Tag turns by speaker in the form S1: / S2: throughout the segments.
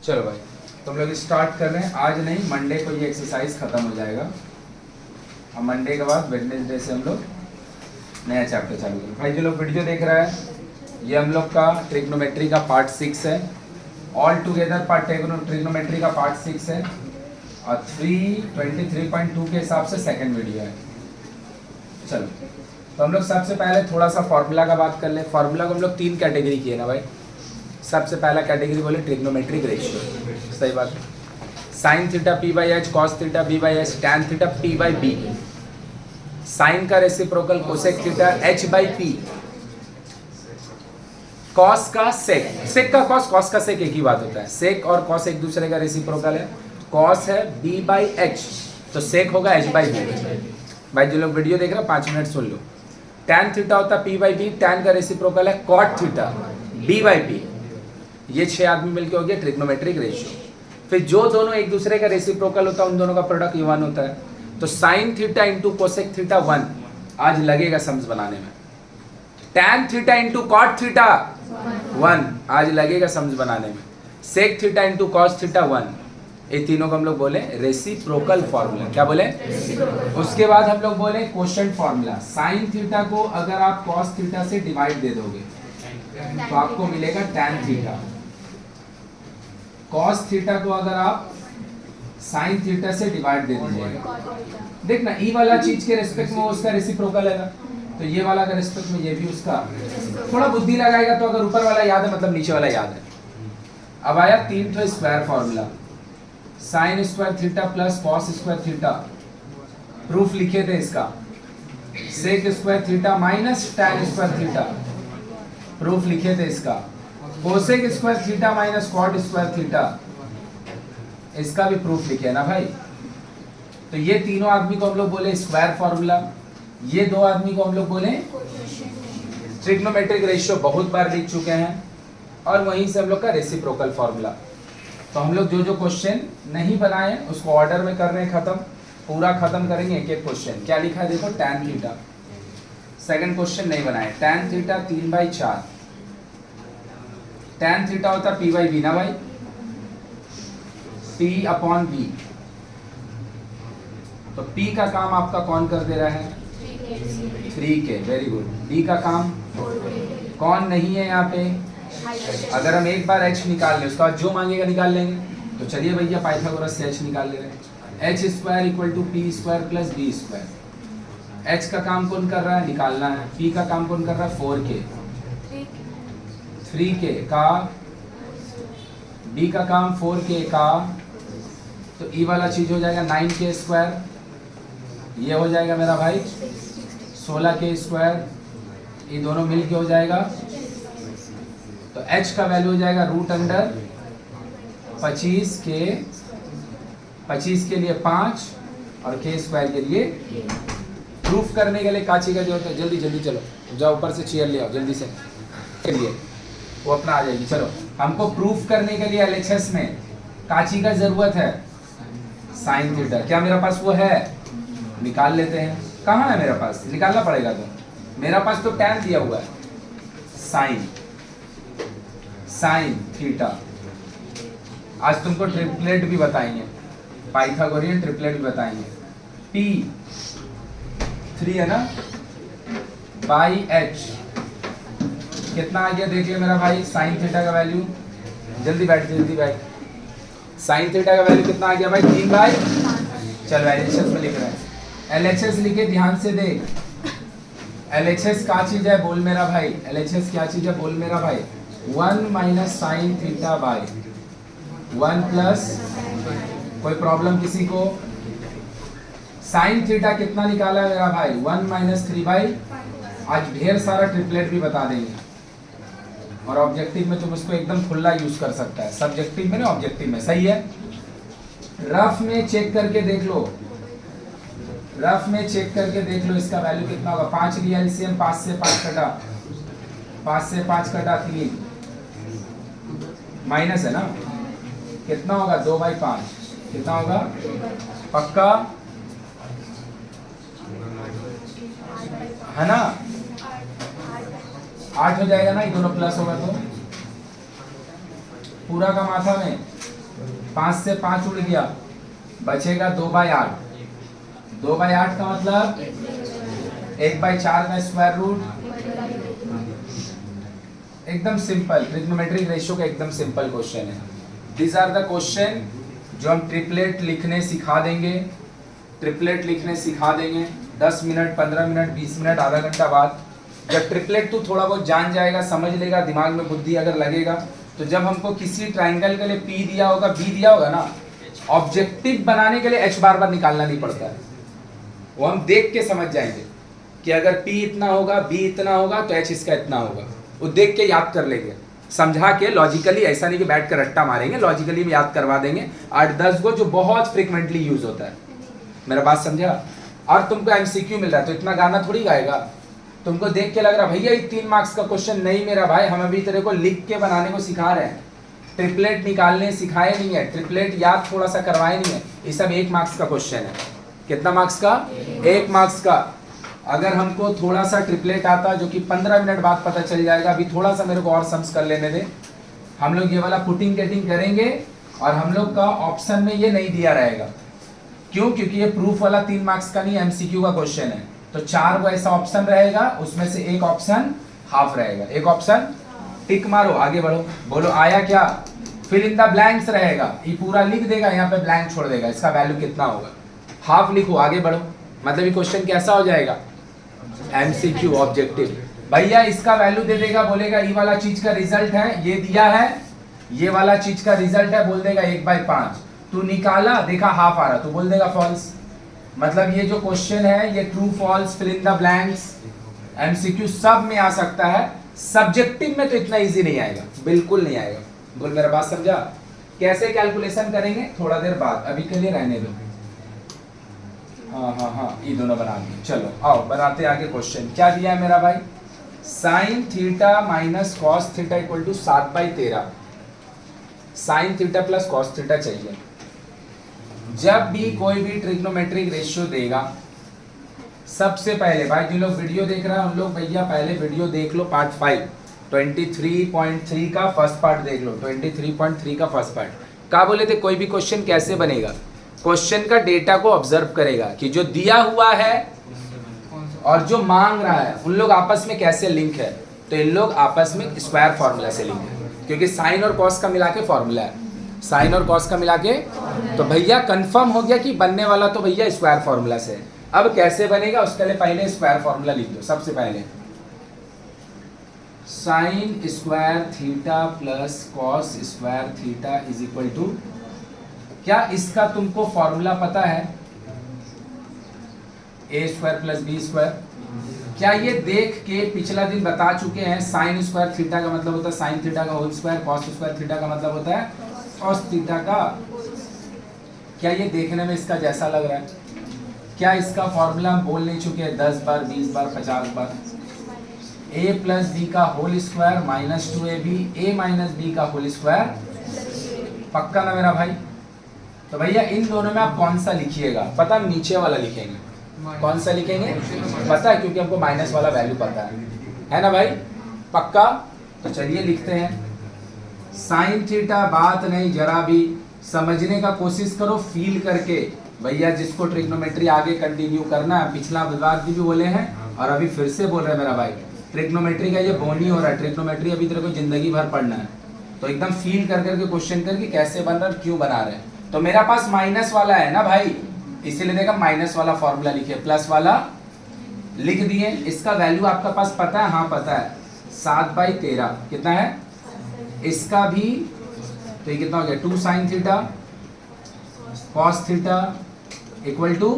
S1: चलो भाई तो हम लोग स्टार्ट कर रहे हैं। आज नहीं, मंडे को ये एक्सरसाइज खत्म हो जाएगा और मंडे के बाद वेडनेसडे से हम लोग नया चैप्टर चालू करेंगे। भाई जो लोग वीडियो देख रहा है, ये हम लोग का ट्रिग्नोमेट्री का पार्ट 6 है। ऑल टुगेदर पार्ट ट्रिग्नोमेट्री का पार्ट 6 है और 323.2 के हिसाब से सेकंड वीडियो है। चलो तो हम लोग सबसे पहले थोड़ा सा फार्मूला का बात कर ले। फार्मूला को हम लोग 3 कैटेगरी किए ना भाई। सबसे पहला कैटेगरी बोले ट्रिग्नोमेट्रिक रेशियो, सही बात है। Sine theta p by h, cos theta B by h, tan theta p by b. Sine का reciprocal cosec theta h by p, cos का सेक, सेक का कॉस, कॉस का सेक एक ही बात होता है। सेक और कॉस एक दूसरे का रेसिप्रोकल है। कॉस है बी बाई एच तो सेक होगा एच बाई बी। भाई जो लोग वीडियो देख रहे हैं 5 मिनट सुन लो। टैन थीटा होता है पी बाई बी, टैन का रेसिप्रोकल है cot theta B by P. ये 6 आदमी मिलके हो गया ट्रिग्नोमेट्रिक रेशियो। फिर जो दोनों एक दूसरे का रेसिप्रोकल होता है उन दोनों का प्रोडक्ट ये 1 होता है। तो sine theta into cosec theta 1 आज लगेगा सम्स बनाने में। Tan theta into cot theta 1 आज लगेगा सम्स बनाने में। Sec theta into cos theta 1, ये तीनों को हम लोग बोले रेसिप्रोकल फॉर्मूला। क्या बोले? उसके बाद हम लोग बोले क्वोशंट फॉर्मूला। साइन थीटा को अगर आप कॉस थीटा से डिवाइड दे दोगे तो आपको मिलेगा टैन थीटा। कॉस थीटा को अगर आप साइन थीटा से डिवाइड दे दीजिएगा, देख ना, ई वाला चीज के रिस्पेक्ट में उसका रेसिप्रोकल है ना, तो ये वाला का रिस्पेक्ट में ये भी उसका। थोड़ा बुद्धि लगाएगा तो अगर ऊपर वाला याद है मतलब नीचे वाला याद है। अब आया 3 तो square formula. Sine square theta plus cos square theta, proof लिखे थे इसका। Sec square theta minus tan square theta, proof लिखे थे इसका। Cosec square theta minus cot square theta, इसका भी प्रूफ लिखे है ना भाई। तो ये तीनों आदमी को हम लोग बोले स्क्वायर फॉर्मूला, ये 2 आदमी को हम लोग बोले ट्रिग्नोमेट्रिक रेशियो। बहुत बार लिख चुके हैं और वहीं से हम लोग का रेसिप्रोकल फॉर्मूला। तो हम लोग जो जो क्वेश्चन नहीं बनाए उसको ऑर्डर में कर रहे हैं, खत्म पूरा खत्म करेंगे एक एक क्वेश्चन। क्या लिखा है देखो, टैन थीटा। सेकंड क्वेश्चन नहीं बनाए, टैन थीटा 3/4। टैन थीटा होता है पी बाई बी ना भाई, पी अपॉन बी। तो पी का काम आपका कौन कर दे रहा है? 3k, very good. बी का काम कौन नहीं है यहाँ पे? अगर हम एक बार h निकाल लें उसका जो मांगेगा निकाल लेंगे। तो चलिए भैया पाइथागोरस से h निकाल ले रहे हैं। h square equal to P square plus B square. h का काम कौन कर रहा है? निकालना है। p का काम कौन कर रहा है? 4k। 3k का, b का काम 4k का, तो e वाला चीज हो जाएगा 9k स्क्वायर। ये हो जाएगा मेरा भाई 16k स्क्वायर। ये दोनों मिलके हो जाएगा, तो h का वैल्यू हो जाएगा रूट अंडर 25 के लिए 5 और k स्क्वायर के लिए। प्रूफ करने के लिए काची का जो होता है, जल्दी जल्दी चलो जाओ ऊपर से चेयर ले आओ जल्दी से, के लिए वो अपना आ जाएगी। चलो हमको प्रूफ करने के लिए एलएचएस में काची का जरूरत है। साइन थीटा क्या मेरे पास वो है? निकाल लेते हैं। कहाँ है मेरे पास? निकालना पड़ेगा। तो मेरा पास तो टैन दिया हुआ है। Sine theta. आज तुमको ट्रिपलेट भी बताएंगे, पाइथागोरियन ट्रिपलेट भी बताएंगे। P 3 है ना बाई एच, कितना आ गया देख ले मेरा भाई। साइन थीटा का वैल्यू, जल्दी बैठ जल्दी बैठ। साइन थीटा का वैल्यू कितना आ गया भाई? 3/। चल एलएचएस में लिख रहे हैं, एलएचएस लिखे ध्यान से देख। एलएचएस क्या चीज है बोल मेरा भाई? एलएचएस क्या चीज है बोल मेरा भाई? 1 minus sine theta by 1 plus, कोई प्रॉब्लम किसी को? साइन थीटा कितना निकाला है मेरा भाई? 1 माइनस 3/। आज ढेर सारा ट्रिपलेट भी बता देंगे और ऑब्जेक्टिव में तुम उसको एकदम खुला यूज कर सकता है। सब्जेक्टिव में ना ऑब्जेक्टिव में, सही है। रफ में चेक करके देख लो, रफ में चेक करके देख लो इसका वैल्यू कितना होगा। 5 लिया एलसीएम, 5 से 5 कटा, 5 से 5 कटा 3, माइनस है ना, कितना होगा? 2/5। कितना होगा? पक्का है ना? 8 हो जाएगा ना, ये दोनों प्लस होगा तो पूरा का माथा में 5 से 5 उड़ गया, बचेगा 2/8। 2/8 का मतलब 1/4 का स्क्वायर रूट। एकदम सिंपल, ट्रिग्नोमेट्रिक रेशियो का एकदम सिंपल क्वेश्चन है। दिस आर द क्वेश्चन जो हम ट्रिपलेट लिखने सिखा देंगे। ट्रिपलेट लिखने सिखा देंगे 10 मिनट, 15 मिनट, 20 मिनट, आधा घंटा बाद। जब ट्रिपलेट तू थोड़ा बहुत जान जाएगा, समझ लेगा, दिमाग में बुद्धि अगर लगेगा, तो जब हमको किसी ट्राइंगल के लिए पी दिया होगा, बी दिया होगा ना, ऑब्जेक्टिव बनाने के लिए एच बार बार निकालना नहीं पड़ता है। वो हम देख के समझ जाएंगे कि अगर पी इतना होगा, बी इतना होगा, तो एच इसका इतना होगा। वो देख के याद कर लेंगे, समझा के लॉजिकली, ऐसा नहीं कि बैठ कर रट्टा मारेंगे, लॉजिकली भी याद करवा देंगे 8-10 को, जो बहुत फ्रिक्वेंटली यूज होता है। मेरा बात समझा? और तुमको एमसीक्यू मिल रहा है तो इतना गाना थोड़ी गाएगा। तुमको देख के लग रहा भैया ये 3 मार्क्स का क्वेश्चन, नहीं मेरा भाई, हम अभी तेरे को लिख के बनाने को सिखा रहे हैं, ट्रिपलेट निकालने सिखाए नहीं है, ट्रिपलेट याद थोड़ा सा करवाए नहीं है। ये सब 1 मार्क्स का क्वेश्चन है। कितना मार्क्स का? 1 मार्क्स का। अगर हमको थोड़ा सा ट्रिपलेट आता, जो कि 15 मिनट बाद पता चल जाएगा, अभी थोड़ा सा मेरे को और सम्स कर लेने दे, हम लोग ये वाला पुटिंग गेटिंग करेंगे और हम लोग का ऑप्शन में ये नहीं दिया रहेगा। क्यों? क्योंकि ये प्रूफ वाला 3 मार्क्स का नहीं, एमसीक्यू का क्वेश्चन है। तो 4 को ऐसा ऑप्शन रहेगा, उसमें से एक ऑप्शन हाफ रहेगा। एक ऑप्शन टिक मारो, आगे बढ़ो, बोलो आया क्या? फिल इन द ब्लैंक्स रहेगा, ये पूरा लिख देगा, यहाँ पे ब्लैंक छोड़ देगा, इसका वैल्यू कितना होगा। हाफ लिखो, आगे बढ़ो। मतलब ये क्वेश्चन कैसा हो जाएगा? MCQ, objective. भैया इसका वैल्यू दे देगा, बोलेगा ये वाला चीज का रिजल्ट है, ये दिया है, ये वाला चीज का रिजल्ट है, बोल देगा 1/5। तू निकाला, देखा हाफ आ रहा, तो बोल देगा फॉल्स। मतलब ये जो क्वेश्चन है ये true false, fill in the blanks, MCQ सब में आ सकता है। सब्जेक्टिव में तो इतना इजी नहीं आएगा, बिल्कुल नहीं आएगा। बोल मेरा बात समझा? कैसे कैलकुलेशन करेंगे थोड़ा देर बाद, अभी के लिए रहने दो। हाँ, ये दोनों बना दिए। चलो आओ बनाते आगे क्वेश्चन। क्या दिया है मेरा भाई? Sine theta minus cos theta equal to 7/13। Sine theta plus cos theta चाहिए। जब भी कोई भी ट्रिग्नोमेट्रिक रेशियो देगा, सबसे पहले भाई जो लोग वीडियो देख रहे हैं उन लोग भैया पहले वीडियो देख लो, पार्ट 5 23.3 का फर्स्ट पार्ट देख लो। 23.3 का फर्स्ट पार्ट क्या बोले थे? कोई भी क्वेश्चन कैसे बनेगा, क्वेश्चन का डेटा को ऑब्जर्व करेगा कि जो दिया हुआ है और जो मांग रहा है उन लोग आपस में कैसे लिंक है। तो इन लोग आपस में स्क्वायर फॉर्मूला से लिंक है, क्योंकि साइन और कॉस का मिला के फॉर्मूला है, साइन और कॉस का मिला के। तो भैया कंफर्म हो गया कि बनने वाला तो भैया स्क्वायर फॉर्मूला से है। अब कैसे बनेगा उसके लिए पहले स्क्वायर फॉर्मूला लिख दो। सबसे पहले sine square theta plus cos square theta is equal to, क्या इसका तुमको फॉर्मूला पता है? A square plus B square. क्या ये देख के पिछला दिन बता चुके हैं? साइन स्क्वायर थीटा का मतलब होता है साइन थीटा का whole square, cos square theta का मतलब होता है कॉस थीटा का। क्या ये देखने में इसका जैसा लग रहा है? क्या इसका फॉर्मूला हम बोल नहीं चुके हैं 10 बार, 20 बार, 50 बार? a प्लस बी का whole square minus 2ab, a minus B का होल स्क्वायर। पक्का ना मेरा भाई? तो भैया इन दोनों में आप कौन सा लिखिएगा? पता, नीचे वाला लिखेंगे। कौन सा लिखेंगे? पता है, क्योंकि हमको माइनस वाला वैल्यू पता है ना भाई? पक्का? तो चलिए लिखते हैं साइन थीटा। बात नहीं, जरा भी समझने का कोशिश करो, फील करके। भैया जिसको ट्रिग्नोमेट्री आगे कंटिन्यू करना है, पिछला बार भी बोले हैं और अभी फिर से बोल रहे हैं मेरा भाई, ट्रिग्नोमेट्री का ये बोनी हो रहा है। ट्रिग्नोमेट्री अभी तेरे को जिंदगी भर पढ़ना है, तो एकदम फील कर करके क्वेश्चन करके कैसे बन रहा है, क्यों बना रहे हैं। तो मेरा पास माइनस वाला है ना भाई, इसीलिए देखा माइनस वाला फॉर्मूला लिखे, प्लस वाला लिख दिए। इसका वैल्यू आपका पास पता है? हाँ पता है, 7/13। कितना है इसका भी? तो ये कितना हो गया? 2 sine theta cos theta equal to,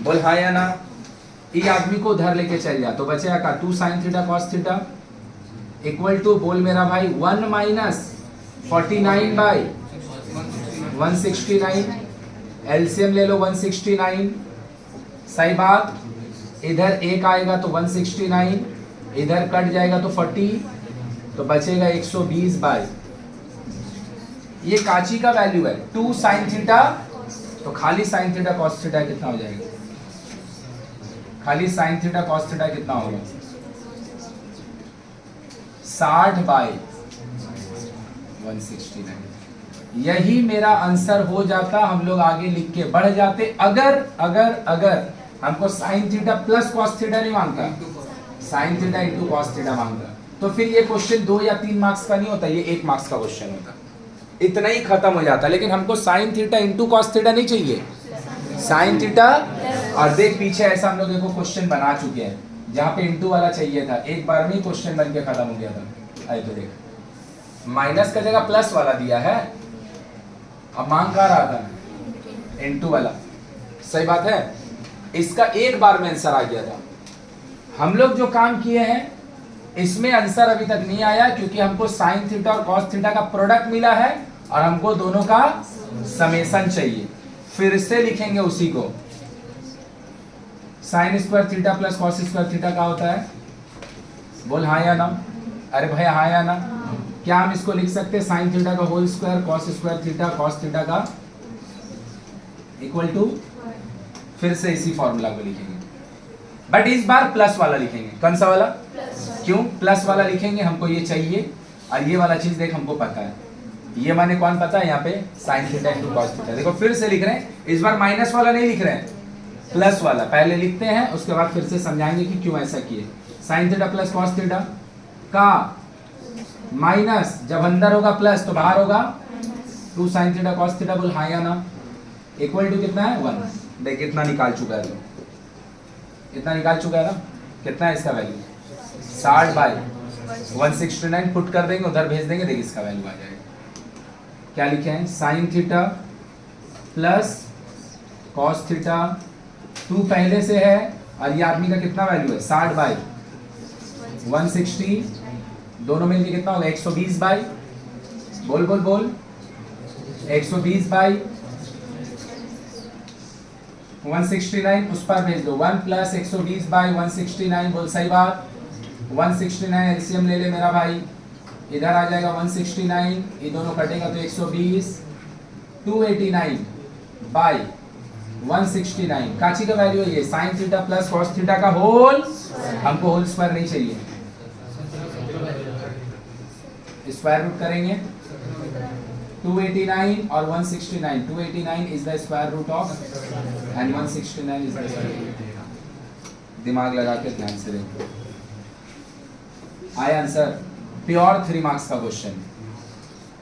S1: बोल हाँ या ना? ये आदमी को उधर लेके चल जा तो बचेगा का 2 sine theta cos theta equal to, बोल मेरा भाई 1 माइनस 49/169। एलसीएम ले लो 169, सही बात। इधर एक आएगा तो 169, इधर कट जाएगा तो 40, तो बचेगा 120/। ये काची का वैल्यू है 2 साइन थीटा, तो खाली साइन थीटा कॉस थीटा कितना हो जाएगा? खाली साइन थीटा कॉस थीटा कितना होगा? 60/169। यही मेरा आंसर हो जाता, हम लोग आगे लिख के बढ़ जाते। अगर अगर अगर हमको sign theta plus cos theta नहीं मांगता, sign theta into cos theta मांगता, तो फिर ये क्वेश्चन 2 या 3 मार्क्स का नहीं होता, ये 1 मार्क्स का क्वेश्चन होता, इतना ही खत्म हो जाता। लेकिन हमको sign theta into cos theta नहीं चाहिए, साइन थीटा। और देख पीछे ऐसा हम लोग देखो क्वेश्चन बना चुके हैं जहाँ पे इंटू वाला चाहिए था, एक बार में ही क्वेश्चन बन के खत्म हो गया था। अरे तो देख माइनस का जगह प्लस वाला दिया है, अब मांग क्या रहा था, इंटू वाला। सही बात है, इसका एक बार में आंसर आ गया था। हम लोग जो काम किए हैं इसमें आंसर अभी तक नहीं आया, क्योंकि हमको साइन थीटा और कॉस थीटा का प्रोडक्ट मिला है और हमको दोनों का समेशन चाहिए। फिर से लिखेंगे उसी को, sign square theta plus cos square theta का होता है, बोल हाँ या ना। अरे भाई हाँ या ना। क्या हम इसको लिख सकते हैं, साइन थीटा का whole square cos square theta cos theta का इक्वल टू, फिर से इसी फॉर्मूला को लिखेंगे, बट इस बार प्लस वाला लिखेंगे। कौन सा वाला? क्यों प्लस वाला लिखेंगे, हमको ये चाहिए। और ये वाला चीज देख हमको पता है, ये माने कौन पता है, यहाँ पे sine theta into cos theta. देखो फिर से लिख रहे हैं, इस बार माइनस वाला नहीं लिख रहे हैं, प्लस वाला पहले लिखते हैं, उसके बाद फिर से समझाएंगे कि क्यों ऐसा किए। Sign theta plus cos theta का माइनस जब अंदर होगा प्लस तो बाहर होगा 2 साइन थीटा कॉस थीटा, बोल हाँ या ना। इक्वल टू कितना है 1। देख कितना निकाल चुका है, तो इतना निकाल चुका है ना। कितना है इसका वैल्यू, 60/169 पुट कर देंगे, उधर भेज देंगे, देख इसका वैल्यू आ जाएगा। क्या लिखे हैं, sine theta plus cos theta, 2 पहले से है और ये आदमी का कितना वैल्यू है 60/160, दोनों मिलके कितना होगा 120 बाई, बोल बोल बोल 120 बाई 169, उस पर भेज दो। 1 प्लस 120 बाई 169, बोल सही बात। 169 एलसीएम ले ले मेरा भाई, इधर आ जाएगा 169, ये दोनों कटेगा तो 120, 289 बाई 169, काची का वैल्यू है ये, sign theta plus cos theta का होल, हमको होल स्क्वायर नहीं चाहिए, स्क्वायर रूट करेंगे 289 और 169, 289 is the square root of and 169 is the square root। दिमाग लगा के ध्यान से देखो, आया आंसर। प्योर 3 मार्क्स का क्वेश्चन,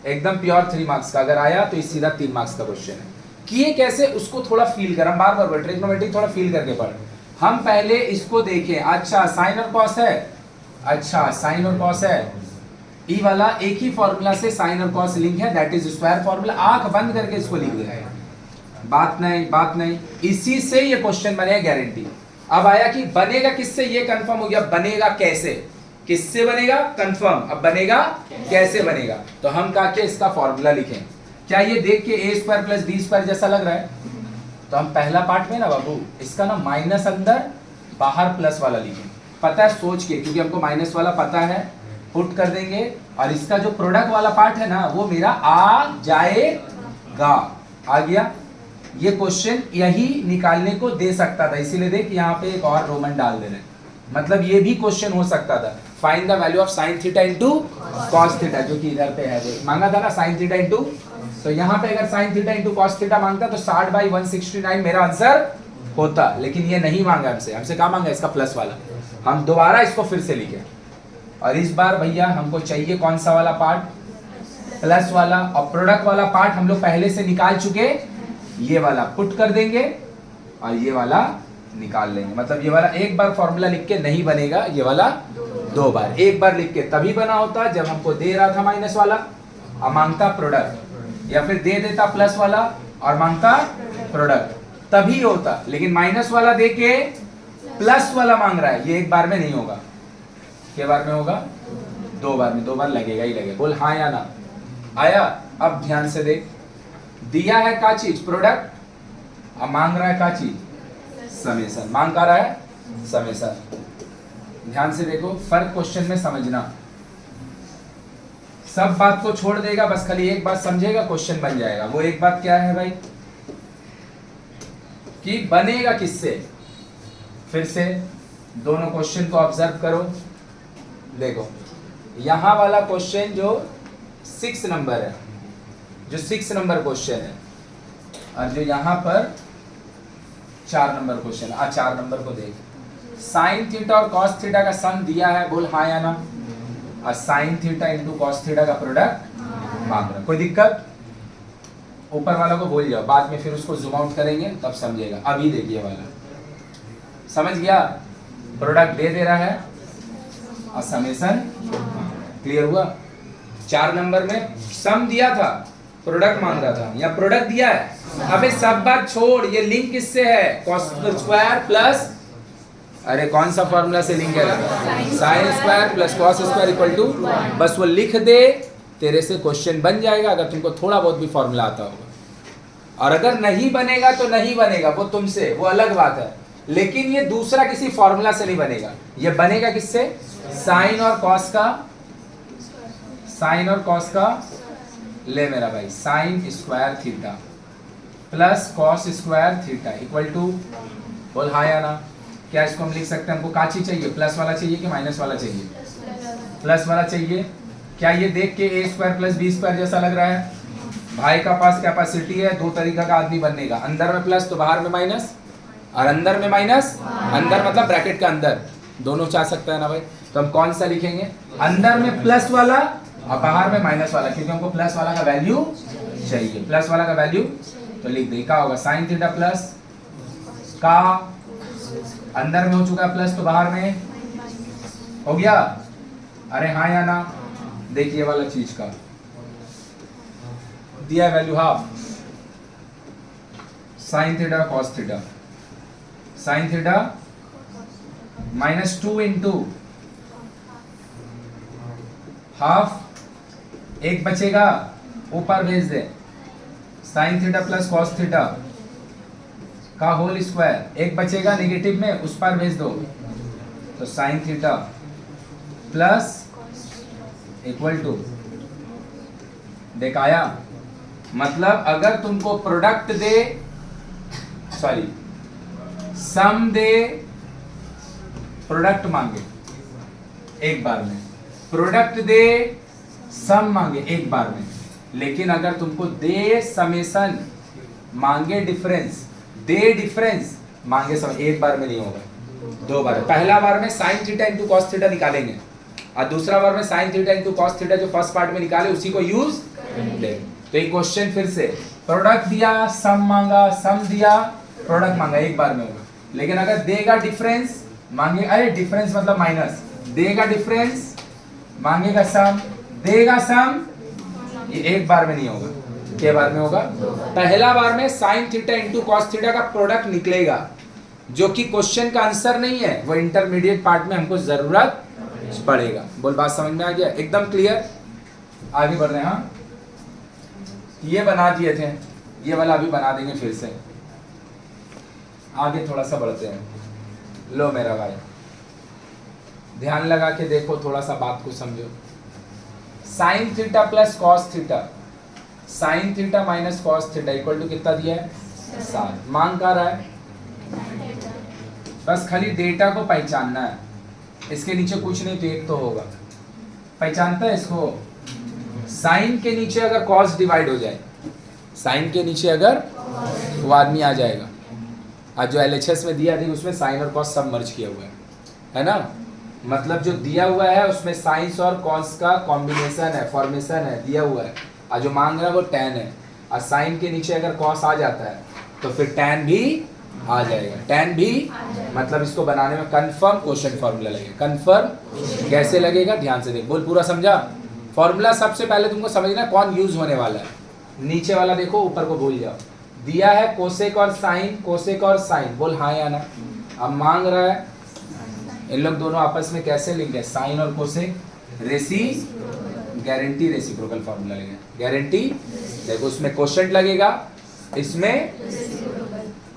S1: एकदम प्योर 3 मार्क्स का। अगर आया तो इस सीधा 3 मार्क्स का क्वेश्चन है। किए कैसे उसको थोड़ा फील कर, हम बार बार ट्रिग्नोमेट्री थोड़ा फील करके पढ़। हम पहले इसको देखें, अच्छा साइन और कॉस है, अच्छा साइन और कॉस है, ई वाला एक ही फॉर्मूला से साइन और कॉस लिंक है, दैट इज स्क्वायर फॉर्मूला। आंख बंद करके इसको लिख दे, बात नहीं बात नहीं, इसी से ये क्वेश्चन बनेगा गारंटी। अब आया कि बनेगा किससे, ये कंफर्म हो गया, बनेगा कैसे, किससे बनेगा कंफर्म, अब बनेगा कैसे बनेगा, तो हम कहा कि इसका फॉर्मूला लिखें। क्या ये देख के ए स्क्वायर प्लस बी स्क्वायर जैसा लग रहा है, तो हम पहला पार्ट में ना बाबू इसका ना माइनस अंदर बाहर प्लस वाला लिखें, पता है सोच के, क्योंकि हमको माइनस वाला पता है, पुट कर देंगे और इसका जो प्रोडक्ट वाला पार्ट है ना वो मेरा आ जाएगा। आ गया, ये क्वेश्चन यही निकालने को दे सकता था, इसीलिए देख यहाँ पे एक और रोमन डाल दे रहे हैं, मतलब ये भी क्वेश्चन हो सकता था, find the value of sine theta into cos theta, जो कि इधर पे है देख, मांगा था ना साइन थीटा इनटू, तो यहाँ पे अगर sine theta into cos theta मांगता तो 60/169 मेरा आंसर होता, लेकिन ये नहीं मांगा हमसे। हमसे क्या मांगा, इसका प्लस वाला। हम दोबारा इसको फिर से लिखे और इस बार भैया हमको चाहिए कौन सा वाला पार्ट, प्लस वाला, और प्रोडक्ट वाला पार्ट हम लोग पहले से निकाल चुके, ये वाला पुट कर देंगे और ये वाला निकाल लेंगे। मतलब ये वाला एक बार फॉर्मूला लिख के नहीं बनेगा, ये वाला 2 बार, एक बार लिख के तभी बना होता जब हमको दे रहा था माइनस वाला और मांगता प्रोडक्ट, या फिर दे देता प्लस वाला और मांगता प्रोडक्ट, तभी होता। लेकिन माइनस वाला दे के प्लस वाला मांग रहा है, ये एक बार में नहीं होगा, के बार में होगा 2 बार में, 2 बार लगेगा ही लगेगा, बोल हाँ या ना। आया, अब ध्यान से देख, दिया है का चीज प्रोडक्ट, अब मांग रहा है का चीज समेशन, मांग कर रहा है समेशन। ध्यान से देखो, फर्क क्वेश्चन में समझना, सब बात को छोड़ देगा, बस खाली एक बात समझेगा, क्वेश्चन बन जाएगा। वो एक बात क्या है भाई, कि बनेगा किससे। फिर से दोनों क्वेश्चन को ऑब्जर्व करो, देखो यहां वाला क्वेश्चन जो 6 नंबर है, जो 6 नंबर क्वेश्चन है, और जो यहाँ पर 4 नंबर क्वेश्चन है। 4 नंबर को देख, साइन थीटा और कॉस थीटा का सम दिया है, बोल हाँ या ना। और sign theta into cos theta का प्रोडक्ट मांग रहा। कोई दिक्कत? ऊपर वाला को भूल जाओ, बाद में फिर उसको जूम आउट करेंगे तब समझेगा। अभी देखिए वाला, समझ गया? प्रोडक्ट दे रहा है और समेशन। क्लियर हुआ? 4 नंबर में सम दिया था, प्रोडक्ट मांग रहा था, या प्रोडक्ट दिया है। अबे सब बात छोड़, ये लिंक किससे है? कॉस स्क्वायर प्लस, अरे कौन सा फॉर्मूला से लिंक है? Sine square plus cos square equal to, बस वो लिख दे, तेरे से क्वेश्चन बन जाएगा, अगर तुमको थोड़ा बहुत भी फॉर्मूला आता होगा। और अगर नहीं बनेगा तो नहीं बनेगा, वो तुमसे, वो अलग बात है। लेकिन ये दूसरा किसी फॉर्मूला से नहीं बनेगा, ये बनेगा किससे? साइन और कॉस का, साइन और कॉस का, ले मेरा भाई, sine square theta plus cos square theta equal to, बोल हाँ या ना। क्या इसको हम लिख सकते हैं? हमको का चीज चाहिए? प्लस वाला चाहिए कि माइनस वाला चाहिए? प्लस वाला चाहिए। क्या ये देख के ए स्क्वायर प्लस बी स्क्वायर जैसा लग रहा है? भाई का पास कैपेसिटी है, 2 तरीका का आदमी बनने का, अंदर में प्लस तो बाहर में माइनस, और अंदर में माइनस, अंदर मतलब ब्रैकेट के अंदर, दोनों चाह सकता है ना भाई। तो हम कौन सा लिखेंगे? अंदर में प्लस वाला और बाहर में माइनस वाला, क्योंकि हमको प्लस वाला का वैल्यू चाहिए। प्लस वाला का वैल्यू तो लिख दे, क्या होगा? साइन थीटा प्लस का, अंदर में हो चुका है प्लस तो बाहर में हो गया। अरे हाँ या ना? देखिए वाला चीज का दिया value half, sine theta cos theta, sine theta -2 into half, एक बचेगा ऊपर भेज दे, sine theta plus cos theta का होल स्क्वायर, एक बचेगा नेगेटिव में, उस पर भेज दो, तो sine theta plus equal to, देखाया? मतलब अगर तुमको प्रोडक्ट दे, सॉरी सम दे, प्रोडक्ट मांगे एक बार में, प्रोडक्ट दे सम मांगे एक बार में, लेकिन अगर तुमको दे समेशन मांगे डिफरेंस, दे डिफरेंस मांगे सम, एक बार में नहीं होगा, 2 बार। पहला बार में sign theta into cos theta निकालेंगे, और दूसरा बार में sign theta into cos theta जो फर्स्ट पार्ट में निकाले उसी को यूज करेंगे। तो एक क्वेश्चन फिर से, प्रोडक्ट दिया, सम मांगा, सम दिया, प्रोडक्ट मांगा, एक बार में होगा। लेकिन अगर देगा डिफरेंस मांगे, अरे डिफरेंस मतलब माइनस, देगा डिफरेंस मांगेगा सम, देगा सम, ये एक बार में नहीं होगा, के बार में होगा? पहला बार में sign theta into cos theta का प्रोडक्ट निकलेगा, जो कि क्वेश्चन का आंसर नहीं है, वो इंटरमीडिएट पार्ट में हमको जरूरत पड़ेगा। बोल बात समझ में आ गया? एकदम क्लियर? आगे बढ़ रहे हैं। हाँ, ये बना दिए थे, ये वाला अभी बना देंगे फिर से, आगे थोड़ा सा बढ़ते हैं। लो मेरा भाई, ध्यान लगा के देखो, थोड़ा सा बात को समझो। Sine theta plus cos theta, sine theta minus cos theta equal to कितना दिया है? 7। मांग कर रहा है, बस खाली डेटा को पहचानना है, इसके नीचे कुछ नहीं तो एक तो होगा। पहचानता है इसको? साइन के नीचे अगर कॉस डिवाइड हो जाए, साइन के नीचे अगर वो आदमी आ जाएगा, आज जो LHS में दिया थी उसमें साइन और कॉस सब मर्ज किया हुआ है ना? मतलब जो दिया हुआ है उसमें साइंस और कॉस का कॉम्बिनेशन है, फॉर्मेशन है, दिया हुआ है, और जो मांग रहा है वो tan है, और साइन के नीचे अगर कॉस आ जाता है तो फिर tan भी आ जाएगा, tan भी, मतलब इसको बनाने में कंफर्म क्वेश्चन फॉर्मूला लगेगा। कंफर्म कैसे लगेगा? ध्यान से देख, बोल पूरा समझा? फॉर्मूला सबसे पहले तुमको समझना कौन यूज होने वाला है। नीचे वाला देखो, ऊपर को भूल जाओ। दिया है कोसेक और साइन, कोसेक और साइन, बोल हाँ या ना। अब मांग रहा है इन लोग दोनों आपस में कैसे लिंक है? साइन और कोसेक रेसी, गारंटी रेसिप्रोकल फॉर्मूला लगेगा, गारंटी। देखो उसमें क्वोशंट लगेगा, इसमें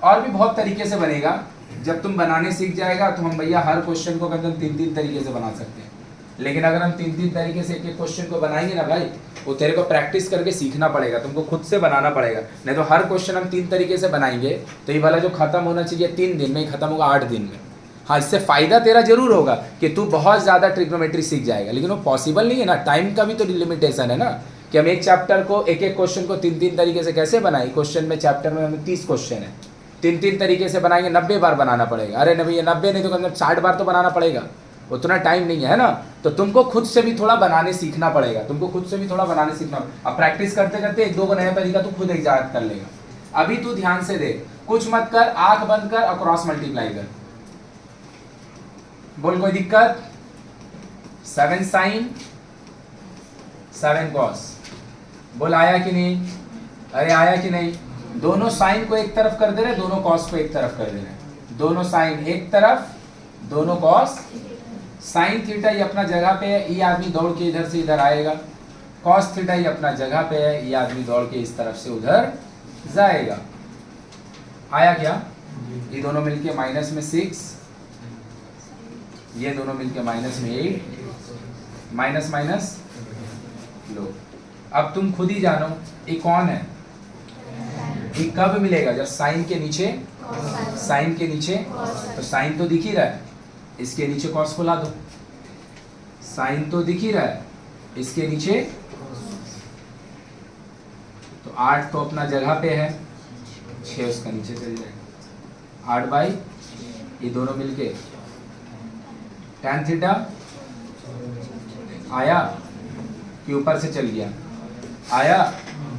S1: और भी बहुत तरीके से बनेगा। जब तुम बनाने सीख जाएगा तो हम भैया हर क्वेश्चन को कदम 3-3 तरीके से बना सकते हैं। लेकिन अगर हम 3-3 तरीके से एक एक क्वेश्चन को बनाएंगे ना भाई, वो तेरे को प्रैक्टिस करके सीखना पड़ेगा, तुमको खुद से बनाना पड़ेगा। नहीं तो हर क्वेश्चन हम 3 तरीके से बनाएंगे तो ये वाला जो खत्म होना चाहिए 3 दिन में, ही खत्म होगा 8 दिन में। हाँ, इससे फायदा तेरा जरूर होगा कि तू बहुत ज़्यादा ट्रिग्नोमेट्री सीख जाएगा, लेकिन वो पॉसिबल नहीं है ना, टाइम का भी तो लिमिटेशन है ना, कि हम एक चैप्टर को एक एक क्वेश्चन को 3-3 तरीके से कैसे बनाए। क्वेश्चन में चैप्टर में हमें 30 क्वेश्चन है, 3-3 तरीके से बनाएंगे, 90 बार बनाना पड़ेगा। अरे नहीं, ये 90 नहीं तो कम से कम 60 बार तो बनाना पड़ेगा, उतना टाइम नहीं है ना। तो तुमको खुद से भी थोड़ा बनाने सीखना पड़ेगा, तुमको खुद से भी थोड़ा बनाने सीखना। अब प्रैक्टिस करते करते 1-2 को नया तरीका तू खुद इजाद कर लेगा। अभी तू ध्यान से देख, कुछ मत कर, आंख बंद कर और क्रॉस मल्टीप्लाई कर। बोल कोई दिक्कत? 7 साइन 7 कॉस, बोल आया कि नहीं? अरे आया कि नहीं? दोनों साइन को एक तरफ कर दे रहे, दोनों कॉस को एक तरफ कर दे रहे। दोनों साइन एक तरफ, दोनों कॉस। साइन थीटा ये अपना जगह पे है, ये आदमी दौड़ के इधर से इधर आएगा। कॉस थीटा ये अपना जगह पे है, ये आदमी दौड़ के इस तरफ से उधर जाएगा। आया क्या? ये दोनों मिलके माइनस में 6, ये दोनों मिलके माइनस में 8, माइनस माइनस लो। अब तुम खुद ही जानो ये कौन है, ये कब मिलेगा? जब साइन के नीचे, साइन के नीचे, तो साइन तो दिख ही रहा है, इसके नीचे कॉस को ला दो। साइन तो दिख ही रहा है, इसके नीचे, तो 8 तो अपना जगह पे है, 6 उसका नीचे चल जाएगा। 8 बाई ये दोनों मिलके tan थीटा आया कि ऊपर से चल गया? आया।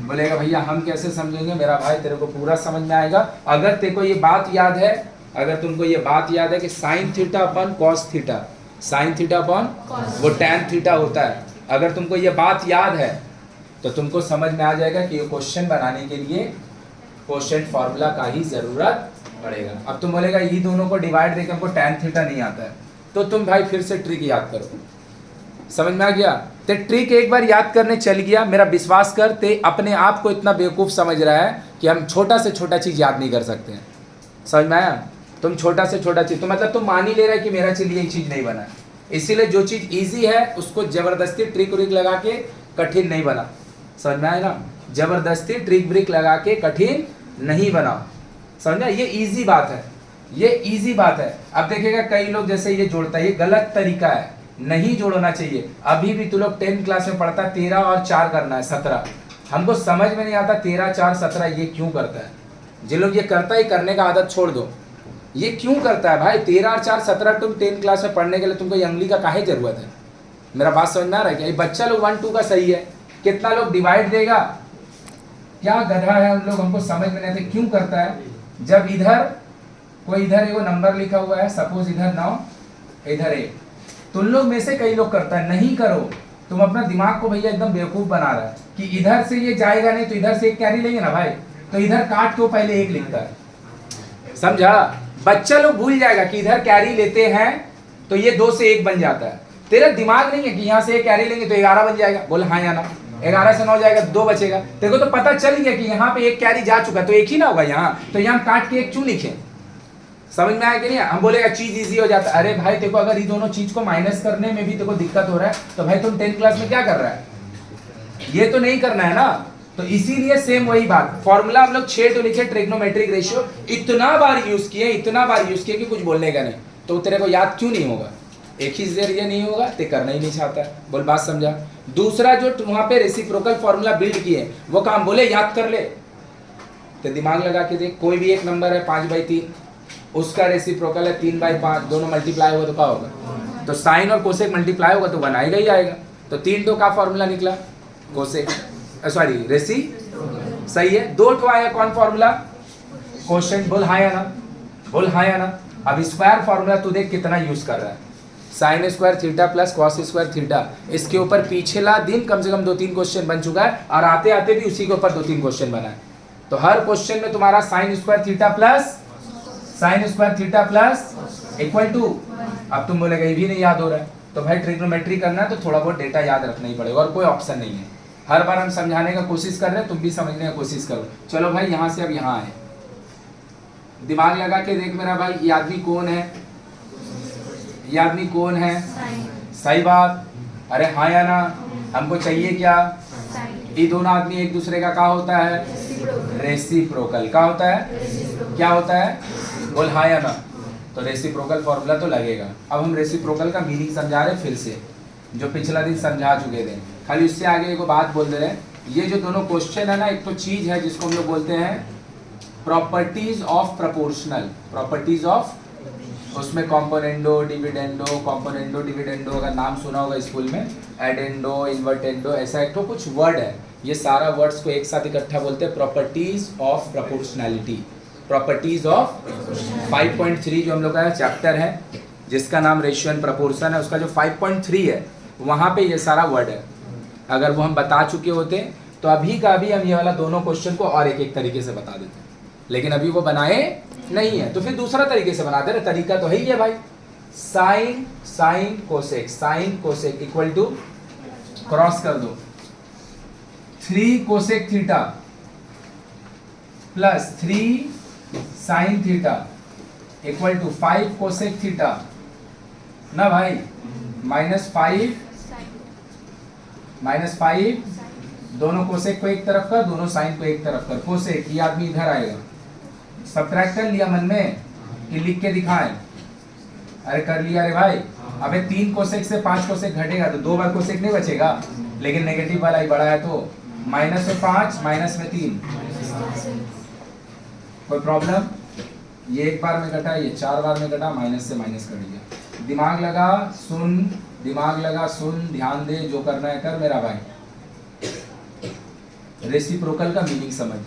S1: बोलेगा भैया हम कैसे समझेंगे? मेरा भाई तेरे को पूरा समझ में आएगा अगर तेरे को ये बात याद है, अगर तुमको ये बात याद है कि साइन थीटा अपन कॉस थीटा, साइन थीटा अपन वो tan थीटा होता है। अगर तुमको ये बात याद है तो तुमको समझ में आ जाएगा कि ये क्वेश्चन बनाने के लिए क्वोशिएंट फार्मूला का ही जरूरत पड़ेगा। अब तुम बोलेगा ये दोनों को डिवाइड देकर हमको tan थीटा नहीं आता है, तो तुम भाई फिर से ट्रिक याद करो। समझ में आ गया? ते ट्रिक एक बार याद करने चल गया, मेरा विश्वास कर, ते अपने आप को इतना बेवकूफ़ समझ रहा है कि हम छोटा से छोटा चीज़ याद नहीं कर सकते हैं। समझ में आया? तुम छोटा से छोटा चीज़, तो मतलब तुम मान ही ले रहा है कि मेरा चलिए ये चीज़ नहीं बना है, इसीलिए जो चीज़ ईजी है उसको ज़बरदस्ती ट्रिक व्रिक लगा के कठिन नहीं बना। समझ में आया ना? ज़बरदस्ती ट्रिक व्रिक लगा के कठिन नहीं बनाओ। समझा? ये ईजी बात है, ये ईजी बात है। अब देखिएगा कई लोग जैसे ये जोड़ता है, ये गलत तरीका है, नहीं जोड़ना चाहिए। अभी भी तू लोग 10th क्लास में पढ़ता 13 और 4 करना है 17, हमको समझ में नहीं आता 13 4 17 ये क्यों करता है। जिन लोग ये करता है करने का आदत छोड़ दो। ये क्यों करता है भाई? 13 और 4 17 तुम 10th क्लास में पढ़ने के लिए तुमको ये अंगली का काहे जरूरत है? मेरा बात समझ में आ रहा है क्या? ये बच्चा लोग 1 2 का सही है, कितना लोग डिवाइड देगा, क्या गधा है उन लोग, हमको समझ में नहीं आता क्यों करता है। जब इधर कोई इधर एगो नंबर लिखा हुआ है, सपोज इधर 9 इधर 1, तुम लोग में से कई लोग करता है, नहीं करो। तुम अपना दिमाग को भैया एकदम बेवकूफ बना रहा है कि इधर से ये जाएगा नहीं तो इधर से एक कैरी लेंगे ना भाई, तो इधर काट के पहले 1 लिखता है। समझा? बच्चा लोग भूल जाएगा कि इधर कैरी लेते हैं तो ये 2 से 1 बन जाता है। तेरा दिमाग नहीं है कि यहाँ से एक कैरी लेंगे तो 11 बन जाएगा। बोल हाँ या ना? 11 से 9 जाएगा 2 बचेगा। तेरे को तो पता चल गया कि यहाँ पे एक कैरी जा चुका है तो एक ही ना होगा यहाँ, तो यहाँ काट के 1 क्यों लिखे? समझ में आया कि नहीं? हम बोलेगा चीज इजी हो जाता है। अरे भाई देखो, अगर ये दोनों चीज को माइनस करने में भी देखो दिक्कत हो रहा है तो भाई तुम 10th क्लास में क्या कर रहा है? ये तो नहीं करना है ना। तो इसीलिए सेम वही बात, फॉर्मूला हम लोग 6 तो लिखे, ट्रिग्नोमेट्रिक रेशियो इतना बार यूज किए, इतना बार यूज किए कि कुछ बोलने का नहीं। तो तेरे को याद क्यों नहीं होगा? एक ही जरिए नहीं होगा तो करना ही नहीं चाहता है। बोल बात समझा? दूसरा जो वहां पे रेसिप्रोकल फॉर्मूला बिल्ड किए वो काम बोले याद कर ले, तो दिमाग लगा के देख। कोई भी एक नंबर है 5/3, उसका रेसिप्रोकल है 3/5, दोनों मल्टीप्लाई होगा तो क्या होगा? तो साइन और कोसेक मल्टीप्लाई होगा तो बनाएगा ही आएगा। तो 3 तो का फॉर्मूला निकला? कोसेक, सॉरी रेसी, सही है। 2 तो आया कौन फॉर्मूला? क्वोशिएंट। बोल हाँ या ना? बोल हाँ या ना? अब स्क्वायर फॉर्मूला तू देख कितना यूज कर रहा है, sine square theta plus cos square theta. इसके ऊपर पिछला दिन कम से कम 2-3 क्वेश्चन बन चुका है और आते आते भी उसी के ऊपर 2-3 क्वेश्चन बना है। तो हर क्वेश्चन में तुम्हारा sine square theta plus sine square theta plus equal to, अब तुम बोलेगा ये भी नहीं याद हो रहा है, तो भाई ट्रिग्नोमेट्री करना है तो थोड़ा बहुत डेटा याद रखना ही पड़ेगा और कोई ऑप्शन नहीं है। हर बार हम समझाने का कोशिश कर रहे हैं, तुम भी समझने का कोशिश करो। चलो भाई यहाँ से अब यहाँ है, दिमाग लगा के देख मेरा भाई, ये आदमी कौन है? ये आदमी कौन है? सही बात। अरे हाँ या ना? हमको चाहिए क्या? ये दोनों आदमी एक दूसरे का क्या होता है? रेसिप्रोकल। क्या होता है? क्या होता है? बोल हाँ या ना? तो रेसिप्रोकल फॉर्मूला तो लगेगा। अब हम रेसिप्रोकल का मीनिंग समझा रहे फिर से, जो पिछला दिन समझा चुके थे। खाली उससे आगे एक बात बोल दे रहे हैं, ये जो दोनों क्वेश्चन है ना, एक तो चीज है जिसको हम लोग बोलते हैं properties of proportional, properties of, उसमें कॉम्पोनेंडो डिविडेंडो अगर नाम सुना होगा स्कूल में, एडेंडो, इन्वर्टेंडो, ऐसा एक तो कुछ वर्ड है, ये सारा वर्ड्स को एक साथ इकट्ठा बोलते हैं properties of proportionality, properties of 5.3 जो हम लोग का चैप्टर है जिसका नाम रेशियो एंड प्रपोर्शन है, उसका जो 5.3 है वहाँ पे ये सारा वर्ड है। अगर वो हम बता चुके होते तो अभी का अभी हम ये वाला दोनों क्वेश्चन को और एक एक तरीके से बता देते, लेकिन अभी वो बनाए नहीं है तो फिर दूसरा तरीके से बना दे रहे। तरीका तो है ही है भाई, sine cosec equal to, cross कर दो, 3 cosec theta plus 3 sine theta equal to 5 cosec theta ना भाई, -5 दोनों कोसेक को एक तरफ कर, दोनों साइन को एक तरफ कर, कोसेक ये आदमी इधर आएगा, सब्ट्रैक्ट कर लिया मन में कि लिख के दिखाएं, अरे कर लिया रे भाई। अबे 3 कोसेक से 5 कोसेक घटेगा तो 2 बार कोसेक नहीं बचेगा, लेकिन नेगेटिव वाला ही बड़ा है तो माइनस में 5 माइनस में 3, कोई प्रॉब्लम? ये एक बार में घटा, ये 4 बार में घटा, माइनस से माइनस कट गया। दिमाग लगा सुन, ध्यान दे, जो करना है कर मेरा भाई। रेसिप्रोकल का मीनिंग समझ,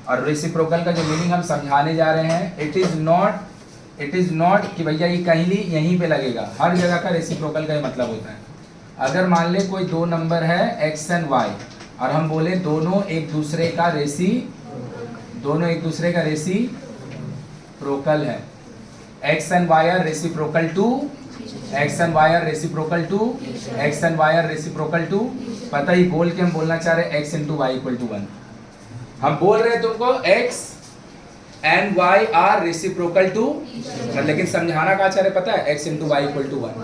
S1: और रेसिप्रोकल का जो मीनिंग हम समझाने जा रहे हैं, इट इज नॉट कि भैया ये कहीं भी यहीं पे लगेगा, हर जगह का रेसिप्रोकल का ये मतलब होता है। अगर मान ले कोई 2 नंबर है x एंड y और हम बोले दोनों एक दूसरे का रेसिप्रोकल है, x and y are reciprocal to, पता ही बोल के हम बोलना चाह रहे x into Y equal to 1, हम बोल रहे हैं तुमको x and y are reciprocal to, लेकिन समझाना क्या चाह रहे पता है, x into Y equal to 1।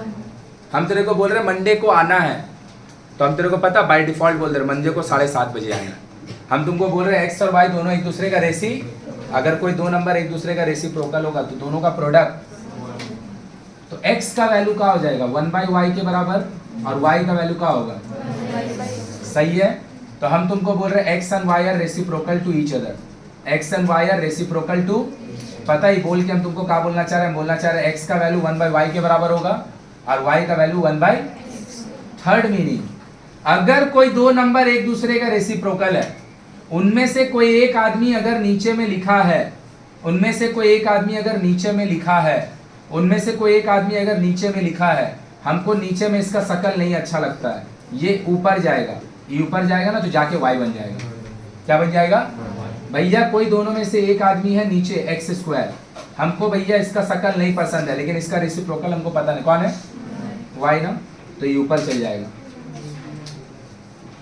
S1: हम तेरे को बोल रहे मंडे को आना है तो हम तेरे को पता बाय डिफॉल्ट बोल रहे मंडे को 7:30 बजे आना है। हम तुमको बोल रहे x और y दोनों एक दूसरे का अगर कोई 2 नंबर एक दूसरे का रेसिप्रोकल होगा तो दोनों का प्रोडक्ट, तो x का वैल्यू क्या हो जाएगा 1/y के बराबर, और y का वैल्यू क्या होगा, सही है। तो हम तुमको बोल रहे x and y are reciprocal to each other, x and y are reciprocal to, पता ही बोल के हम तुमको क्या बोलना चाह रहे हैं, बोलना चाह रहे हैं x का वैल्यू 1/y के बराबर होगा और y का वैल्यू 1/। थर्ड मीनिंग, अगर कोई 2 नंबर एक दूसरे का रेसिप्रोकल है, उनमें से कोई एक आदमी अगर नीचे में लिखा है, हमको नीचे में इसका शकल नहीं अच्छा लगता है, ये ऊपर जाएगा, ये ऊपर जाएगा ना तो जाके y बन जाएगा, क्या बन जाएगा भैया, कोई दोनों में से एक आदमी है नीचे x², हमको भैया इसका शकल नहीं पसंद है, लेकिन इसका रेसिप्रोकल हमको पता नहीं कौन है, y ना, तो ये ऊपर चल जाएगा।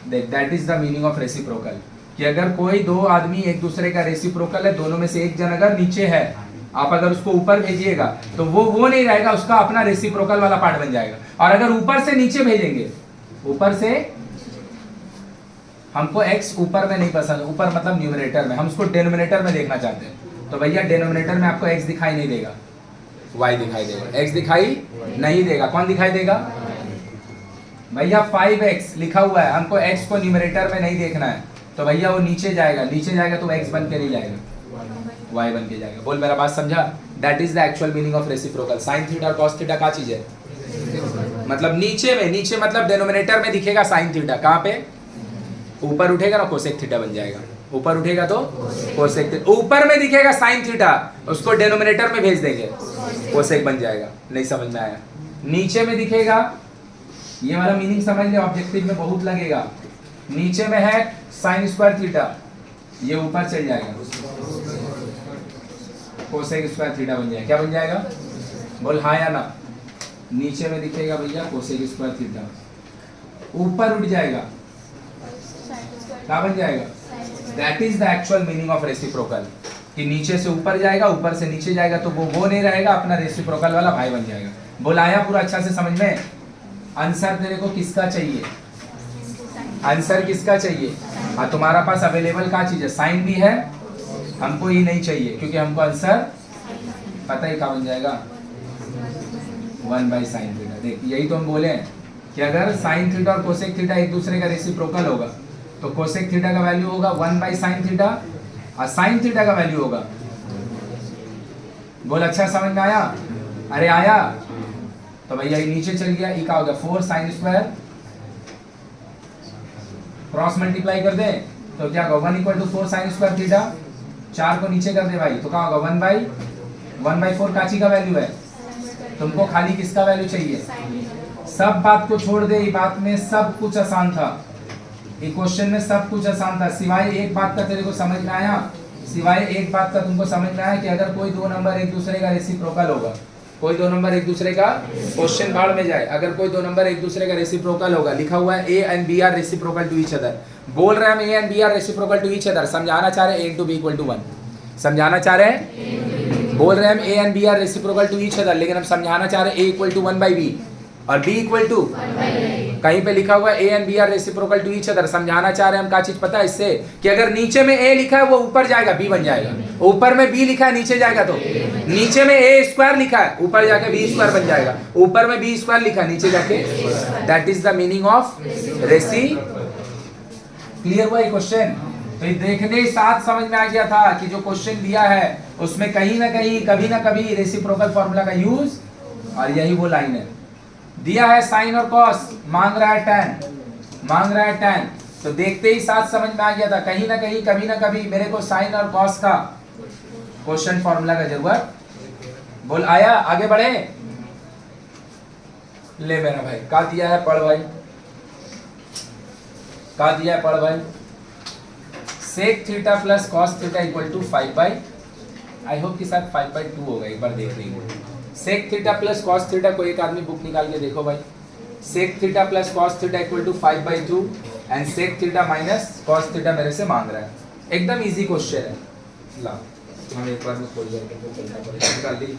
S1: देख, that is the meaning of reciprocal, कि अगर कोई 2 आदमी एक दूसरे का रेसिप्रोकल है, दोनों में से एक जन अगर नीचे है, आप अगर उसको ऊपर भेजिएगा तो वो नहीं रहेगा, उसका अपना रेसिप्रोकल वाला पार्ट बन जाएगा। और अगर ऊपर से नीचे भेजेंगे, ऊपर से हमको x ऊपर में नहीं पसंद, ऊपर मतलब न्यूमरेटर में, हम उसको डिनोमिनेटर में देखना चाहते हैं, तो भैया डिनोमिनेटर में आपको x दिखाई नहीं देगा, y दिखाई देगा, x दिखाई नहीं देगा, कौन दिखाई देगा भैया 5x लिखा हुआ है, हमको x को न्यूमरेटर में नहीं देखना है, तो भैया वो नीचे जाएगा तो x बन के नहीं जाएगा, y बन के जाएगा। बोल मेरा बात समझा? That is the actual meaning of reciprocal. Sine theta और कॉस थीटा क्या चीज है, मतलब नीचे मतलब डिनोमिनेटर में दिखेगा साइन थीटा, कहाँ पे, ऊपर उठेगा ना कोसेक थीटा बन जाएगा, ऊपर उठेगा तो कोसेक थीटा, ऊपर में दिखेगा साइन थीटा, उसको डिनोमिनेटर में भेज देंगे, कोसेक बन जाएगा। नहीं समझ में आया? नीचे में दिखेगा, ये वाला मीनिंग समझ ले, ऑब्जेक्टिव में बहुत लगेगा, नीचे में है sin² थीटा, ये ऊपर चल जाएगा कोसेक² थीटा बन जाएगा, क्या बन जाएगा, बोल हाँ या ना। नीचे में दिखेगा भैया कोसेक² थीटा, ऊपर उठ जाएगा, क्या बन जाएगा, that is the actual meaning of reciprocal, कि नीचे से ऊपर जाएगा, ऊपर से नीचे जाएगा, तो वो नहीं रहेगा, अपना रेसिप्रोकल वाला भाई बन जाएगा। बोल आया पूरा अच्छा से समझ में? आंसर तेरे को किसका चाहिए, आंसर किसका चाहिए, हाँ तुम्हारा पास अवेलेबल क्या चीज है, साइन भी है, हमको ये नहीं चाहिए क्योंकि हमको आंसर पता ही क्या बन जाएगा, 1/sin थीटा। देख यही तो हम बोले हैं कि अगर साइन थीटा और कोसेक थीटा एक दूसरे का रेसिप्रोकल होगा तो कोसेक थीटा का वैल्यू होगा 1/sin थीटा और साइन थीटा का वैल्यू होगा, बोल अच्छा समझ में आया? अरे आया तो भैया ये नीचे चल गया, ई का हो गया 4 sin स्क्वायर, क्रॉस मल्टीप्लाई कर दे तो क्या होगा 1 = 4 sin स्क्वायर थीटा, 4 को नीचे कर दे भाई तो क्या होगा 1/4 काची का वैल्यू है, तुमको खाली किसका वैल्यू चाहिए? सब बात को छोड़ दे, ये बात में सब कुछ आसान था, ये क्वेश्चन में सब कुछ आसान था, सिवाय एक बात का तेरे को समझ में आया, सिवाय एक बात का तुमको समझ में आया कि अगर कोई दो नंबर एक दूसरे का रेसिप्रोकल होगा, कोई दो नंबर एक दूसरे का, क्वेश्चन भाड़ में जाए, अगर कोई दो नंबर एक दूसरे का रेसिप्रोकल होगा, लिखा हुआ है A and B are reciprocal to each other, बोल रहे हैं हम A and B are reciprocal to each other, समझाना चाह रहे हैं a * b = 1, समझाना चाह रहे हैं, बोल रहे हैं हम A and B are reciprocal to each other, लेकिन हम समझाना चाह रहे हैं a = 1/b और b = कहीं पे लिखा हुआ है A and B are reciprocal to each other, समझाना चाह रहे हैं हम क्या चीज पता है इससे कि अगर नीचे में a लिखा है वो ऊपर जाएगा b बन जाएगा, ऊपर में b लिखा है नीचे जाएगा तो नीचे में a² लिखा है ऊपर जाके b² बन जाएगा, ऊपर में b² लिखा है नीचे जाके, that is the meaning of रेसी। क्लियर हुआ ये क्वेश्चन? तो ये देखने साथ समझ में आ गया था कि जो क्वेश्चन दिया है उसमें कहीं ना कहीं कभी ना कभी रेसिप्रोकल फॉर्मूला का यूज, और यही वो लाइन है, दिया है साइन और कॉस, मांग रहा है tan, मांग रहा है tan, तो देखते ही साथ समझ में आ गया था कहीं ना कहीं कभी ना कभी मेरे को साइन और कॉस का क्वेश्चन फॉर्मूला का जरूरत, बोल आया? आगे बढ़े, ले मेरा भाई का दिया है पढ़ भाई, का दिया है पढ़ भाई, sec theta plus cos theta = 5/, I hope कि शायद 5/2 होगा, एक बार देख रही हूँ, sec theta plus cos theta को एक आदमी बुक निकाल के देखो भाई, sec theta plus cos theta = 5/2 and sec theta minus cos theta मेरे से मांग रहा है, एकदम इजी क्वेश्चन है, ला हम एक बार में खोल जाएंगे, निकाल दी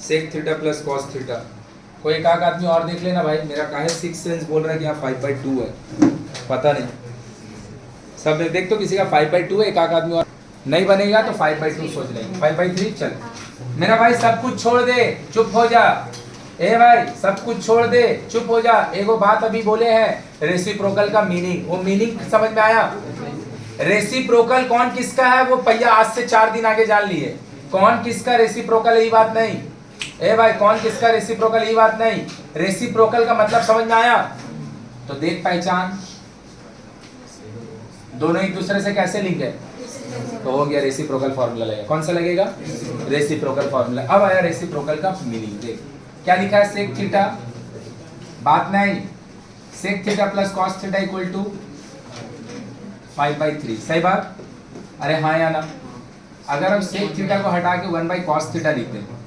S1: sec theta plus cos theta, कोई एक आदमी और देख लेना भाई, मेरा काहे 6 सेंस बोल रहा है कि यहाँ 5/2 है, पता नहीं, सब देख तो किसी का 5/2 है, एक आदमी और नहीं बनेगा तो 5/2 सोच लेंगे, 5/3 चल मेरा भाई, सब कुछ छोड़ दे चुप हो जा, ए भाई सब कुछ छोड़ दे चुप हो जा, एगो बात अभी बोले हैं रेसिप्रोकल का मीनिंग, वो मीनिंग समझ में आया? रेसिप्रोकल कौन किसका है वो भैया आज से 4 दिन आगे जान लिए, कौन किसका रेसिप्रोकल यही बात नहीं, ए भाई कौन किसका रेसिप्रोकल यही बात नहीं, रेसिप्रोकल का मतलब समझ में आया? तो देख पहचान, दोनों एक दूसरे से कैसे लिंक है, तो हो गया रेसिप्रोकल फॉर्मूला लगेगा, कौन सा लगेगा? Reciprocal formula. अब आया रेसिप्रोकल का मीनिंग, देख क्या लिखा है, सेक थीटा, बात नहीं, sec theta plus cos theta = 5/3, सही बात? अरे हाँ या ना? अगर हम सेक थीटा को हटा के 1/cos थीटा लिखते हैं,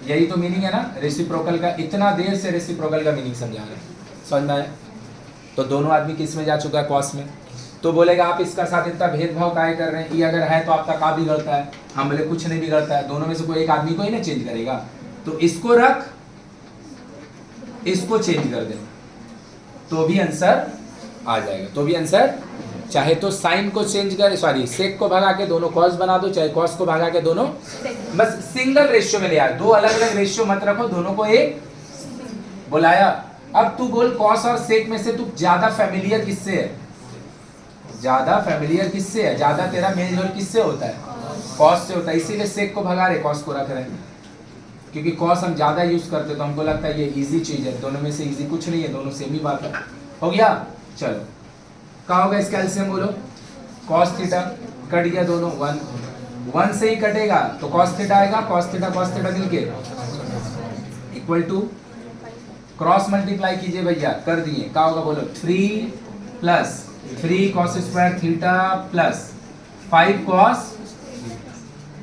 S1: यही तो मीनिंग है ना रेसिप्रोकल का, इतना देर से रेसिप्रोकल का मीनिंग समझा रहे हैं, समझ में आया? तो दोनों आदमी किस में जा चुका है, कॉस में, तो बोलेगा आप इसका साथ इतना भेदभाव काहे कर रहे हैं, ये अगर है तो आपका का बिगड़ता है, हम बोले कुछ नहीं बिगड़ता है, दोनों में से कोई एक आदमी को ही ना चेंज करेगा, तो इसको रख इसको चेंज कर दे तो भी आंसर आ जाएगा, तो भी आंसर, चाहे तो साइन को चेंज कर, सॉरी सेक को भगा के दोनों कॉस बना दो, चाहे कॉस को भगा के दोनों, बस सिंगल रेशियो में ले आ, दो अलग अलग रेशियो मत रखो, दोनों को एक बुलाया। अब तू बोल कॉस और सेक में से तू ज्यादा फेमिलियर किससे है, ज्यादा फेमिलियर किससे है, ज्यादा तेरा मेल जोल किससे होता है, कॉस से होता है, इसीलिए सेक को भगा रहे, कॉस को रख रहे हैं, क्योंकि कॉस हम ज्यादा यूज करते तो हमको लगता है ये इजी चीज है, दोनों में से इजी कुछ नहीं है, दोनों सेम ही बात है, हो गया? चलो कहाँ होगा इसका एलसीएम बोलो, कॉस थीटा कट गया दोनों, 1 से ही कटेगा तो कॉस थीटा आएगा, कॉस थीटा मिलके इक्वल टू क्रॉस मल्टीप्लाई कीजिए भैया, कर दिए, क्या होगा बोलो, 3 + 3 cos square theta plus 5 cos,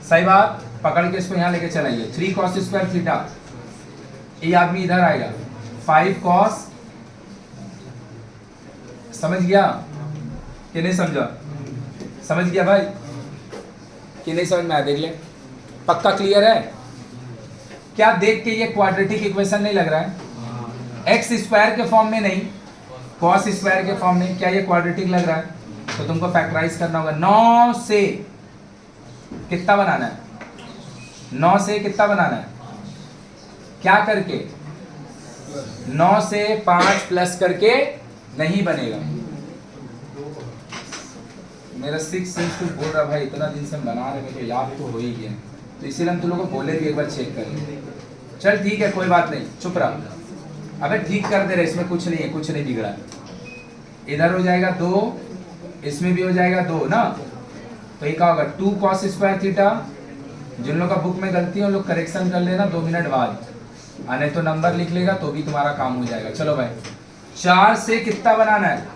S1: सही बात, पकड़ के इसको यहाँ लेके चलाइए, 3 cos स्क्वायर थीटा, ये आदमी इधर आएगा, 5 cos, समझ गया कि नहीं समझा? समझ गया भाई कि नहीं समझ में आया? देख ले, पक्का क्लियर है क्या? देख के ये क्वाड्रेटिक इक्वेशन नहीं लग रहा है, एक्स स्क्वायर के फॉर्म में नहीं, कॉस स्क्वायर के फॉर्म में, क्या ये क्वाड्रेटिक लग रहा है? तो तुमको फैक्टराइज करना होगा, 9 से कितना बनाना है, 9 से कितना बनाना है, क्या करके 9 से 5 प्लस करके नहीं बनेगा। मेरा 6 सिंस तू बोल रहा भाई इतना दिन से बना रहे, मेरे को याद तो हो ही गया, तो इसीलिए हम तुम लोग को बोले भी एक बार चेक कर ले। चल ठीक है कोई बात नहीं, चुप रहा। अबे ठीक कर दे रहे, इसमें कुछ नहीं है, कुछ नहीं बिगड़ा। इधर हो जाएगा 2, इसमें भी हो जाएगा 2 ना, तो ये क्या होगा 2 cos स्क्वायर थीटा। जिन लोग का बुक में गलती है उन लोग करेक्शन कर लेना 2 मिनट बाद, आने तो नंबर लिख लेगा तो भी तुम्हारा काम हो जाएगा। चलो भाई 4 से कितना बनाना है,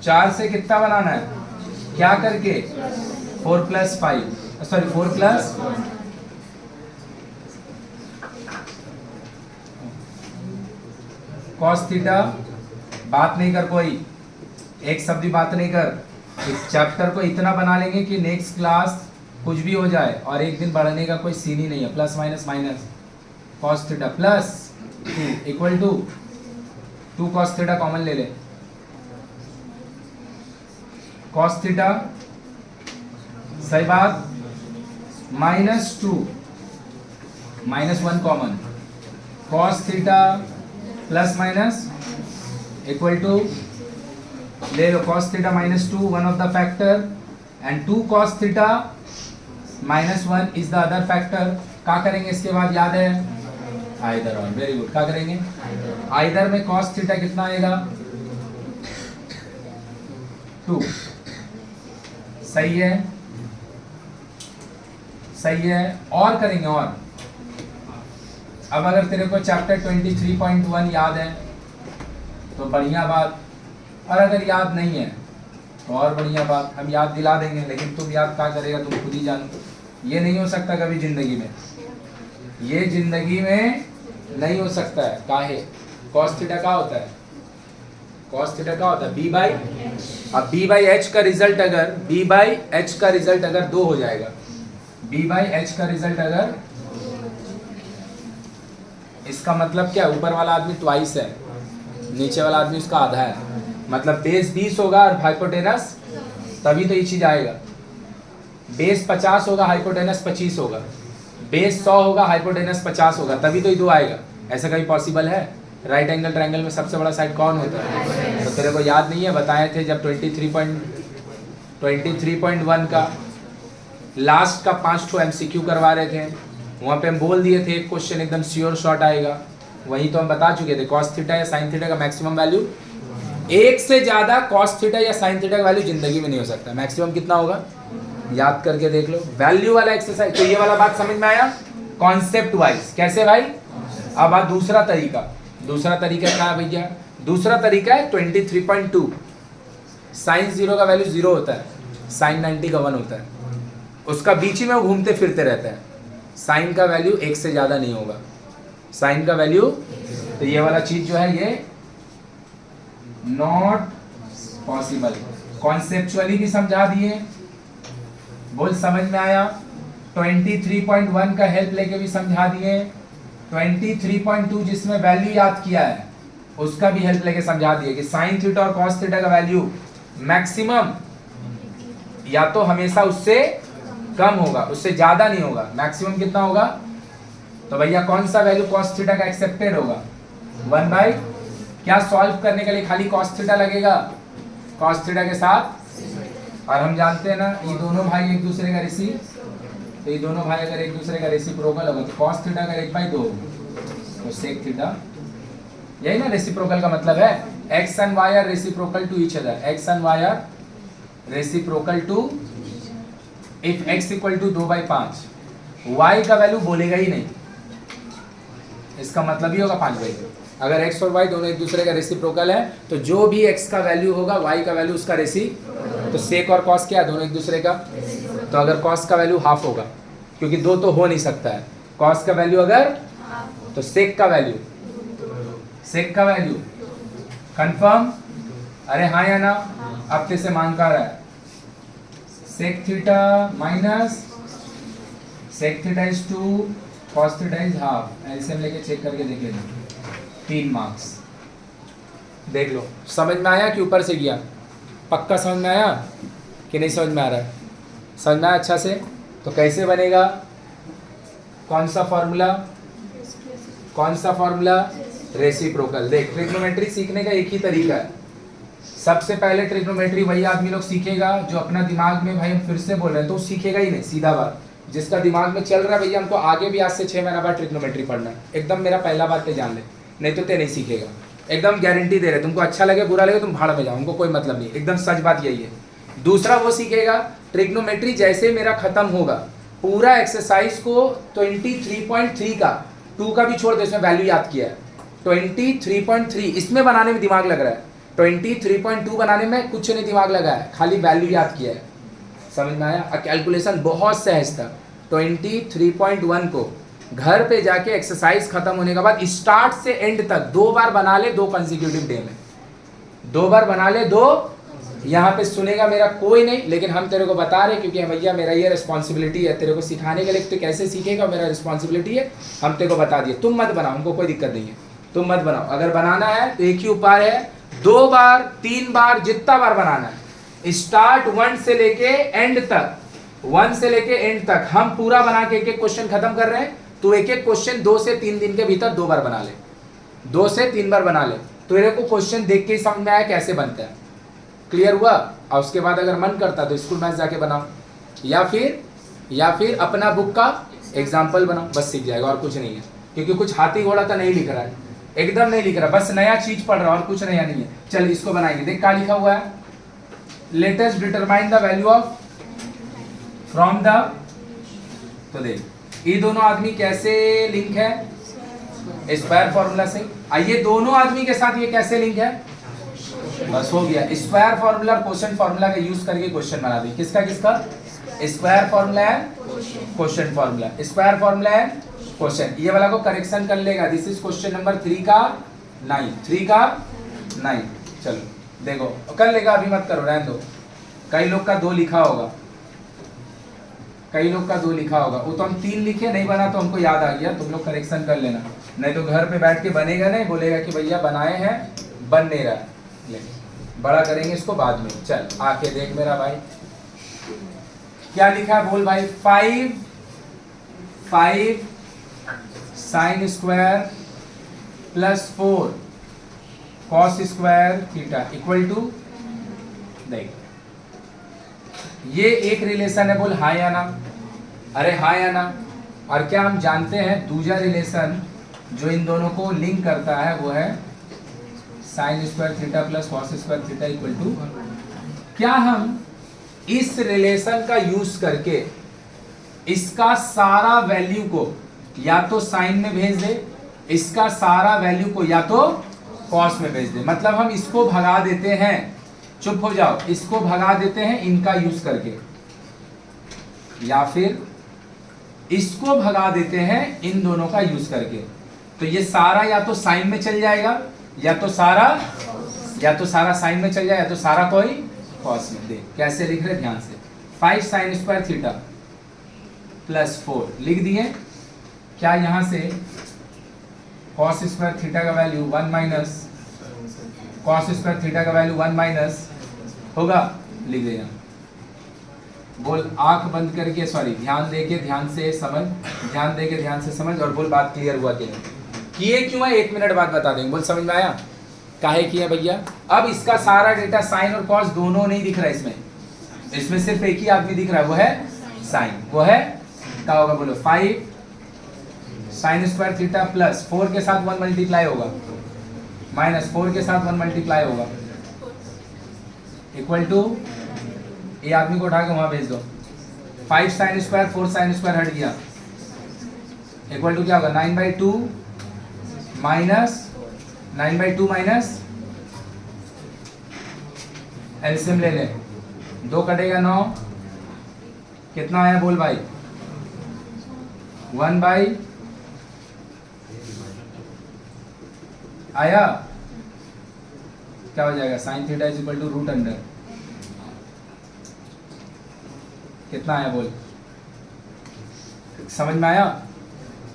S1: 4 से कितना बनाना है, क्या करके 4 + 5 सॉरी 4 प्लस cos थीटा। बात नहीं कर कोई, एक शब्द भी बात नहीं कर। इस चैप्टर को इतना बना लेंगे कि नेक्स्ट क्लास कुछ भी हो जाए और एक दिन बढ़ने का कोई सीन ही नहीं है। Plus minus minus cos theta plus 2 equal to 2 cos theta common ले ले, cos थीटा सही बात -2 -1 common, cos theta plus minus equal to ले लो cos theta -2 one of the factor and 2 cos theta -1 is the other factor. क्या करेंगे इसके बाद, याद है आइदर और, वेरी गुड। क्या करेंगे आइदर में cos थीटा कितना आएगा 2, सही है सही है। और करेंगे और, अब अगर तेरे को चैप्टर 23.1 याद है तो बढ़िया बात, और अगर याद नहीं है तो और बढ़िया बात, हम याद दिला देंगे, लेकिन तुम याद क्या करेगा तुम खुद ही जानो। ये नहीं हो सकता कभी जिंदगी में, ये जिंदगी में नहीं हो सकता है। काहे cos थीटा क्या होता है, cos थीटा क्या होता है b बाई, अब b बाई एच का रिजल्ट अगर b बाई एच का रिजल्ट अगर 2 हो जाएगा, b बाई एच का रिजल्ट अगर, इसका मतलब क्या, ऊपर वाला आदमी ट्वाइस है, नीचे वाला आदमी उसका आधा है, मतलब बेस 20 होगा और हाइपोटेनस, तभी तो ये चीज आएगा। बेस 50 होगा हाइपोटेनस 25 होगा, बेस 100 होगा हाइपोटेनस 50 होगा, तभी तो ये 2 आएगा। ऐसा कभी पॉसिबल है? राइट एंगल ट्रायंगल में सबसे बड़ा साइड कौन होता है? तो तेरे को याद नहीं है, बताए थे जब 23.1 का लास्ट का 5 ठो MCQ करवा रहे थे, वहाँ पे हम बोल दिए थे एक क्वेश्चन एकदम श्योर शॉट आएगा, वही तो हम बता चुके थे। cos थीटा या sin थीटा का मैक्सिमम वैल्यू, एक से ज्यादा cos थीटा या sin थीटा का वैल्यू जिंदगी में नहीं हो सकता। मैक्सिमम कितना होगा याद करके देख लो, वैल्यू वाला एक्सरसाइज। तो ये वाला बात समझ में आया कॉन्सेप्ट वाइज, कैसे भाई। अब आ दूसरा तरीका, दूसरा तरीका क्या है भैया, दूसरा तरीका है 23.2। sin 0 का वैल्यू 0 होता है, sin 90 का 1 होता है, उसका बीच ही में वो घूमते फिरते रहते हैं। sin का वैल्यू 1 से ज्यादा नहीं होगा, sin का वैल्यू, तो ये वाला चीज जो है ये नॉट पॉसिबल। कॉन्सेप्चुअली भी समझा दिए, बोल समझ में आया। 23.1 का हेल्प लेके भी समझा दिए, 23.2 जिसमें वैल्यू याद किया है उसका भी हेल्प लेके समझा दिए कि sin थीटा और cos थीटा का वैल्यू मैक्सिमम या तो हमेशा उससे कम होगा, उससे ज्यादा नहीं होगा। मैक्सिमम कितना होगा, तो भैया कौन सा वैल्यू cos थीटा का एक्सेप्टेड होगा 1 बाई, क्या सॉल्व करने के लिए खाली cos थीटा लगेगा, cos थीटा के साथ, और हम जानते हैं ना ये दोनों भाई एक दूसरे का रेसी, तो ये दोनों भाई अगर एक दूसरे का रेसिप्रोकल होगा तो cos थीटा अगर 1/2 तो sec थीटा, यही ना रेसिप्रोकल का मतलब है। x and y are reciprocal to each other, x and y are reciprocal to, if x equal to 2/5, y का वैल्यू बोलेगा ही नहीं, इसका मतलब ही होगा 5/2। अगर x और y दोनों एक दूसरे का रेसिप्रोकल है तो जो भी x का वैल्यू होगा y का वैल्यू उसका रेसी, तो sec और cos क्या है, दोनों एक दूसरे का, तो अगर cos का वैल्यू हाफ होगा, क्योंकि 2 तो हो नहीं सकता है, cos का वैल्यू अगर, तो sec का वैल्यू, sec का वैल्यू कंफर्म, अरे हाँ या ना, अब से मान का रहा है sec theta minus sec theta is 2, cos theta is half. LCM लेके चेक करके देख लेना, 3 मार्क्स देख लो। समझ में आया कि ऊपर से गया, पक्का समझ में आया कि नहीं समझ में आ रहा है, समझ में आया अच्छा से। तो कैसे बनेगा, कौन सा फॉर्मूला, कौन सा फॉर्मूला, रेसिप्रोकल। देख ट्रिग्नोमेट्री सीखने का एक ही तरीका है। सबसे पहले ट्रिग्नोमेट्री वही आदमी लोग सीखेगा जो अपना दिमाग में, भाई हम फिर से बोल रहे हैं, तो सीखेगा ही नहीं, सीधा बात। जिसका दिमाग में चल रहा है भैया हमको आगे भी आज से 6 महीना बाद ट्रिग्नोमेट्री पढ़ना है, एकदम मेरा पहला बात पे जान ले, नहीं तो ते नहीं सीखेगा। एकदम गारंटी दे रहे, तुमको अच्छा लगे बुरा लगे तुम भाड़ में जाओ, हमको कोई मतलब नहीं, एकदम सच बात यही है। दूसरा वो सीखेगा ट्रिग्नोमेट्री जैसे मेरा खत्म होगा पूरा एक्सरसाइज को 23.3 का 2 का भी छोड़ दे, इसमें वैल्यू याद किया है 23.3, इसमें बनाने में दिमाग लग रहा है। 23.2 बनाने में कुछ नहीं दिमाग लगा है, खाली वैल्यू याद किया है। समझ में आया? कैलकुलेशन बहुत सहज था। 23.1 को घर पे जाके एक्सरसाइज खत्म होने के बाद स्टार्ट से एंड तक 2 बार बना ले, 2 कंसेक्यूटिव डे में 2 बार बना ले, 2 यहाँ पे सुनेगा मेरा कोई नहीं, लेकिन हम तेरे को बता रहे क्योंकि भैया मेरा ये रिस्पॉन्सिबिलिटी है तेरे को सिखाने के लिए, तो कैसे सीखेगा मेरा रिस्पॉन्सिबिलिटी है, हम तेरे को बता दिए। तुम मत बनाओ, हमको कोई दिक्कत नहीं है, तुम मत बनाओ। अगर बनाना है तो एक ही उपाय है, 2 बार 3 बार जितना बार बनाना है, स्टार्ट 1 से लेके एंड तक, 1 से लेके एंड तक हम पूरा बना के एक एक क्वेश्चन खत्म कर रहे हैं। तो एक एक क्वेश्चन 2 से 3 दिन के भीतर 2 बार बना ले, 2 से 3 बार बना ले, तो तेरे को क्वेश्चन देख के समझ में आया कैसे बनता है। क्लियर हुआ? और उसके बाद अगर मन करता तो स्कूल मैथ्स जाके बनाओ, या फिर अपना बुक का एग्जाम्पल बनाओ, बस सीख जाएगा और कुछ नहीं है। क्योंकि कुछ हाथी घोड़ा तो नहीं लिख रहा है, एकदम नहीं लिख रहा, बस नया चीज पढ़ रहा और कुछ नया नहीं है। चल इसको बनाएंगे, देख क्या लिखा हुआ है, let us determine the value of from the. तो देख ये दोनों आदमी कैसे लिंक है, स्क्वायर फॉर्मूला से। आइए दोनों आदमी के साथ ये कैसे लिंक है, बस हो गया। स्क्वायर फॉर्मूला और क्वोशिएंट फॉर्मूला का यूज करके क्वेश्चन बना दी। किसका किसका? स्क्वायर फॉर्मूला है, क्वोशिएंट फॉर्मूला, स्क्वायर फॉर्मूला है, क्वोशिएंट। ये वाला को करेक्शन कर लेगा, दिस इज क्वेश्चन नंबर 3 का 9। चलो देखो कर लेगा, अभी मत करो, रहने दो। कई लोग का 2 लिखा होगा, कई लोग का 2 लिखा होगा, वो तो हम 3 लिखे, नहीं बना तो हमको याद आ गया, तुम लोग करेक्शन कर लेना, नहीं तो घर पे बैठ के बनेगा नहीं, बोलेगा कि भैया बनाए हैं बन नहीं रहा। बड़ा करेंगे इसको बाद में। चल आके देख मेरा भाई क्या लिखा है, बोल भाई। 5 sine square plus 4 cos square theta equal to, देख ये एक रिलेशन है, बोल हाँ या ना। अरे हाँ या ना। और क्या हम जानते हैं दूसरा रिलेशन जो इन दोनों को लिंक करता है वो है sine square theta plus cos square theta equal to. क्या हम इस रिलेशन का यूज करके इसका सारा वैल्यू को या तो साइन में भेज दे, इसका सारा वैल्यू को या तो कॉस में भेज दे, मतलब हम इसको भगा देते हैं, चुप हो जाओ, इसको भगा देते हैं इनका यूज करके, या फिर इसको भगा देते हैं इन दोनों का यूज करके। तो ये सारा या तो साइन में चल जाएगा, या तो सारा साइन में चल जाएगा, या तो सारा कोई कॉस में। देख कैसे लिख रहे ध्यान से, 5 साइन स्क्वायर थीटा प्लस 4 लिख दिए। क्या यहां से कॉस स्क्वायर थीटा का value 1 minus cos square theta का वैल्यू 1 माइनस होगा, लिख देना। बोल आंख बंद करके, सॉरी ध्यान देके ध्यान से समझ, ध्यान देके ध्यान से समझ, और बोल बात क्लियर हुआ कि नहीं, किए क्यों है 1 मिनट बाद बता देंगे। बोल समझ में आया काहे किया भैया। अब इसका सारा डेटा साइन और कॉस दोनों नहीं दिख रहा है, इसमें सिर्फ एक ही आदमी दिख रहा है, वो है साइन, वो है क्या होगा बोलो, 5 साइन स्क्वायर थीटा प्लस 4 के साथ 1 मल्टीप्लाई होगा, माइनस 4 के साथ 1 मल्टीप्लाई होगा, इक्वल टू, ये आदमी को उठा के वहां भेज दो, 5 साइन स्क्वायर 4 साइन स्क्वायर हट गया, इक्वल टू क्या होगा 9/2 माइनस 9/2 माइनस एलसीएम ले ले, 2 कटेगा 9, कितना आया बोल भाई 1/ आया, क्या हो जाएगा sine theta is equal to root under, कितना आया बोल, समझ में आया,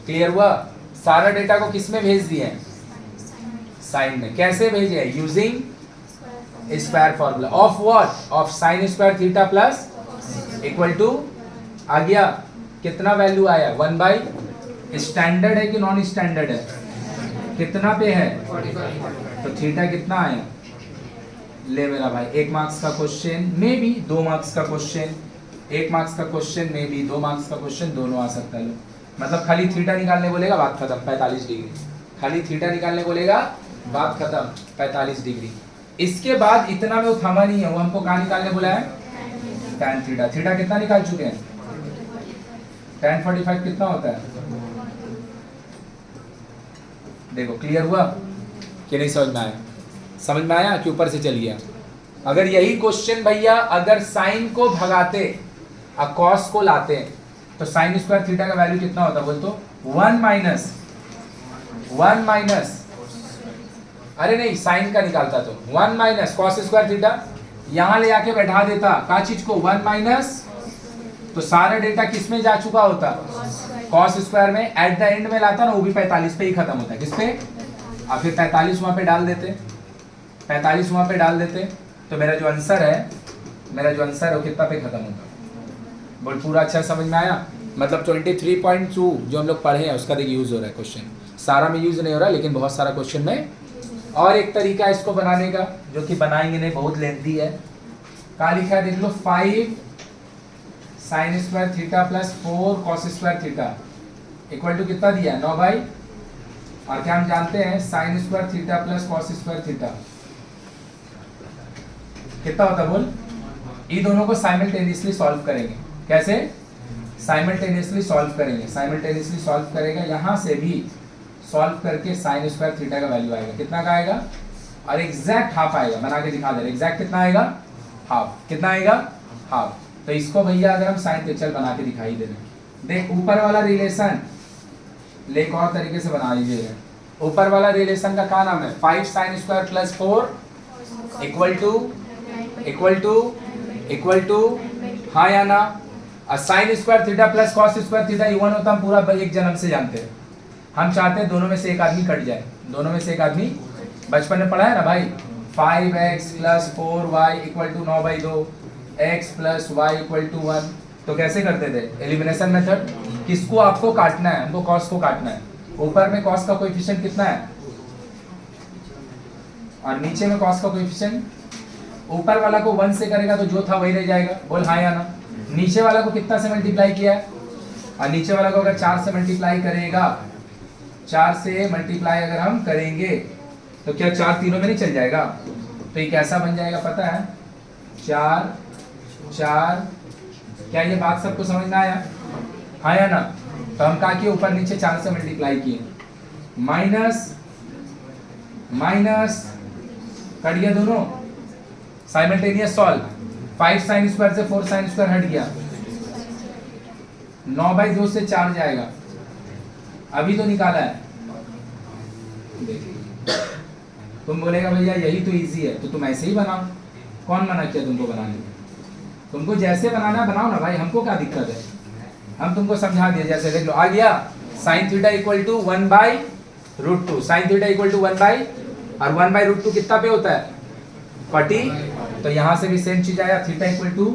S1: क्लियर हुआ। सारा डेटा को किस में भेज दिए, साइन में। कैसे भेजे, using square formula of what, of sine square theta plus equal to, आ गया कितना वैल्यू आया 1/, स्टैंडर्ड है कि नॉन स्टैंडर्ड है, कितना पे है
S2: 45।
S1: तो थीटा कितना आया। ले मेरा भाई 1 मार्क्स का क्वेश्चन में भी 2 मार्क्स का क्वेश्चन, 1 मार्क्स का क्वेश्चन में भी 2 मार्क्स का क्वेश्चन, दोनों आ सकता है। लो मतलब खाली थीटा निकालने बोलेगा बात खत्म 45 डिग्री, खाली थीटा निकालने बोलेगा बात खत्म 45 डिग्री। इसके बाद इतना में वो थमा नहीं है, वो हमको कहाँ निकालने बोला है tan थीटा। थीटा कितना निकाल चुके हैं tan 45 कितना होता है देखो। क्लियर हुआ कि नहीं समझ में आया, समझ में आया कि ऊपर से चल गया। अगर यही क्वेश्चन भैया अगर साइन को भगाते और कॉस को लाते तो साइन स्क्वायर थीटा का वैल्यू कितना होता बोल तो 1 माइनस अरे नहीं साइन का निकालता तो 1 माइनस कॉस स्क्वायर थीटा, यहां ले आके बैठा देता का चीज को 1 माइनस, तो सारा डेटा किस में जा चुका होता कॉस स्क्वायर में, एट द एंड में लाता ना वो भी 45 पे ही खत्म होता है। किस पे और फिर 45 वहां पे डाल देते, 45 वहां पे डाल देते, तो मेरा जो आंसर है वो कितना पे खत्म होता बोल। पूरा अच्छा समझ में आया। मतलब 23.2 जो हम लोग पढ़े हैं उसका देखिए यूज हो रहा है क्वेश्चन, सारा में यूज नहीं हो रहा लेकिन बहुत सारा क्वेश्चन में। और एक तरीका है इसको बनाने का जो कि बनाएंगे नहीं, बहुत लेंथी है। क्या लिखा है देख लो 5 sine square theta plus 4 cos square theta equal to कितना दिया है 9 बाई, और क्या हम जानते हैं sign square theta plus cos square theta कितना होता है बोल। ये दोनों को साइमल्टेनियसली सॉल्व करेंगे। कैसे साइमल्टेनियसली सॉल्व करेंगे, साइमल्टेनियसली सॉल्व करेगा, यहाँ से भी सॉल्व करके साइन स्क्वायर थीटा का वैल्यू आएगा कितना का आएगा, और एग्जैक्ट हाफ आएगा। बना के दिखा दे रहे एग्जैक्ट कितना आएगा हाफ, कितना आएगा हाफ। तो इसको भैया अगर हम साइन पिक्चर बना के दिखाई दे रहे हैं, देख ऊपर वाला रिलेशन ले एक और तरीके से बना लीजिएगा। ऊपर वाला रिलेशन का क्या नाम है 5 sine square plus 4 equal to हाँ या ना, और sine square theta plus cos square theta even होता हम पूरा एक जन्म से जानते हैं। हम चाहते हैं दोनों में से एक आदमी कट जाए, दोनों में से एक आदमी, बचपन में पढ़ा है ना भाई 5x plus 4y equal to 9/2 x plus y equal to 1। तो कैसे करते थे एलिमिनेशन मेथड, किसको आपको काटना है, हमको कॉस को काटना है। ऊपर में कॉस का कोएफिशिएंट कितना है और नीचे में कॉस का कोएफिशिएंट, ऊपर वाला को 1 से करेगा तो जो था वही रह जाएगा, बोल हाँ या ना। नीचे वाला को कितना से मल्टीप्लाई किया है, और नीचे वाला को अगर 4 से मल्टीप्लाई करेगा, 4 से मल्टीप्लाई अगर हम करेंगे तो क्या 4 तीनों में नहीं चल जाएगा। तो ये कैसा बन जाएगा पता है 4 4, क्या ये बात सबको समझ में आया हाँ या ना। तो हम कहा कि ऊपर नीचे 4 से मल्टीप्लाई किए, माइनस माइनस कट गया दोनों, साइमल्टेनियस सॉल्व 5 साइन स्क्वायर से 4 साइन स्क्वायर हट गया, 9/2 से 4 जाएगा, अभी तो निकाला है। तुम बोलेगा भैया यही तो इजी है, तो तुम ऐसे ही बनाओ। कौन मना किया तुमको बनाने में, तुमको जैसे बनाना बनाओ ना भाई, हमको क्या दिक्कत है, हम तुमको समझा दिए। जैसे देख लो आ गया sine theta equal to 1/√2, sine theta equal to 1 और 1/√2 कितना पे होता है 40। तो यहाँ से भी सेम चीज आया थीटा इक्वल टू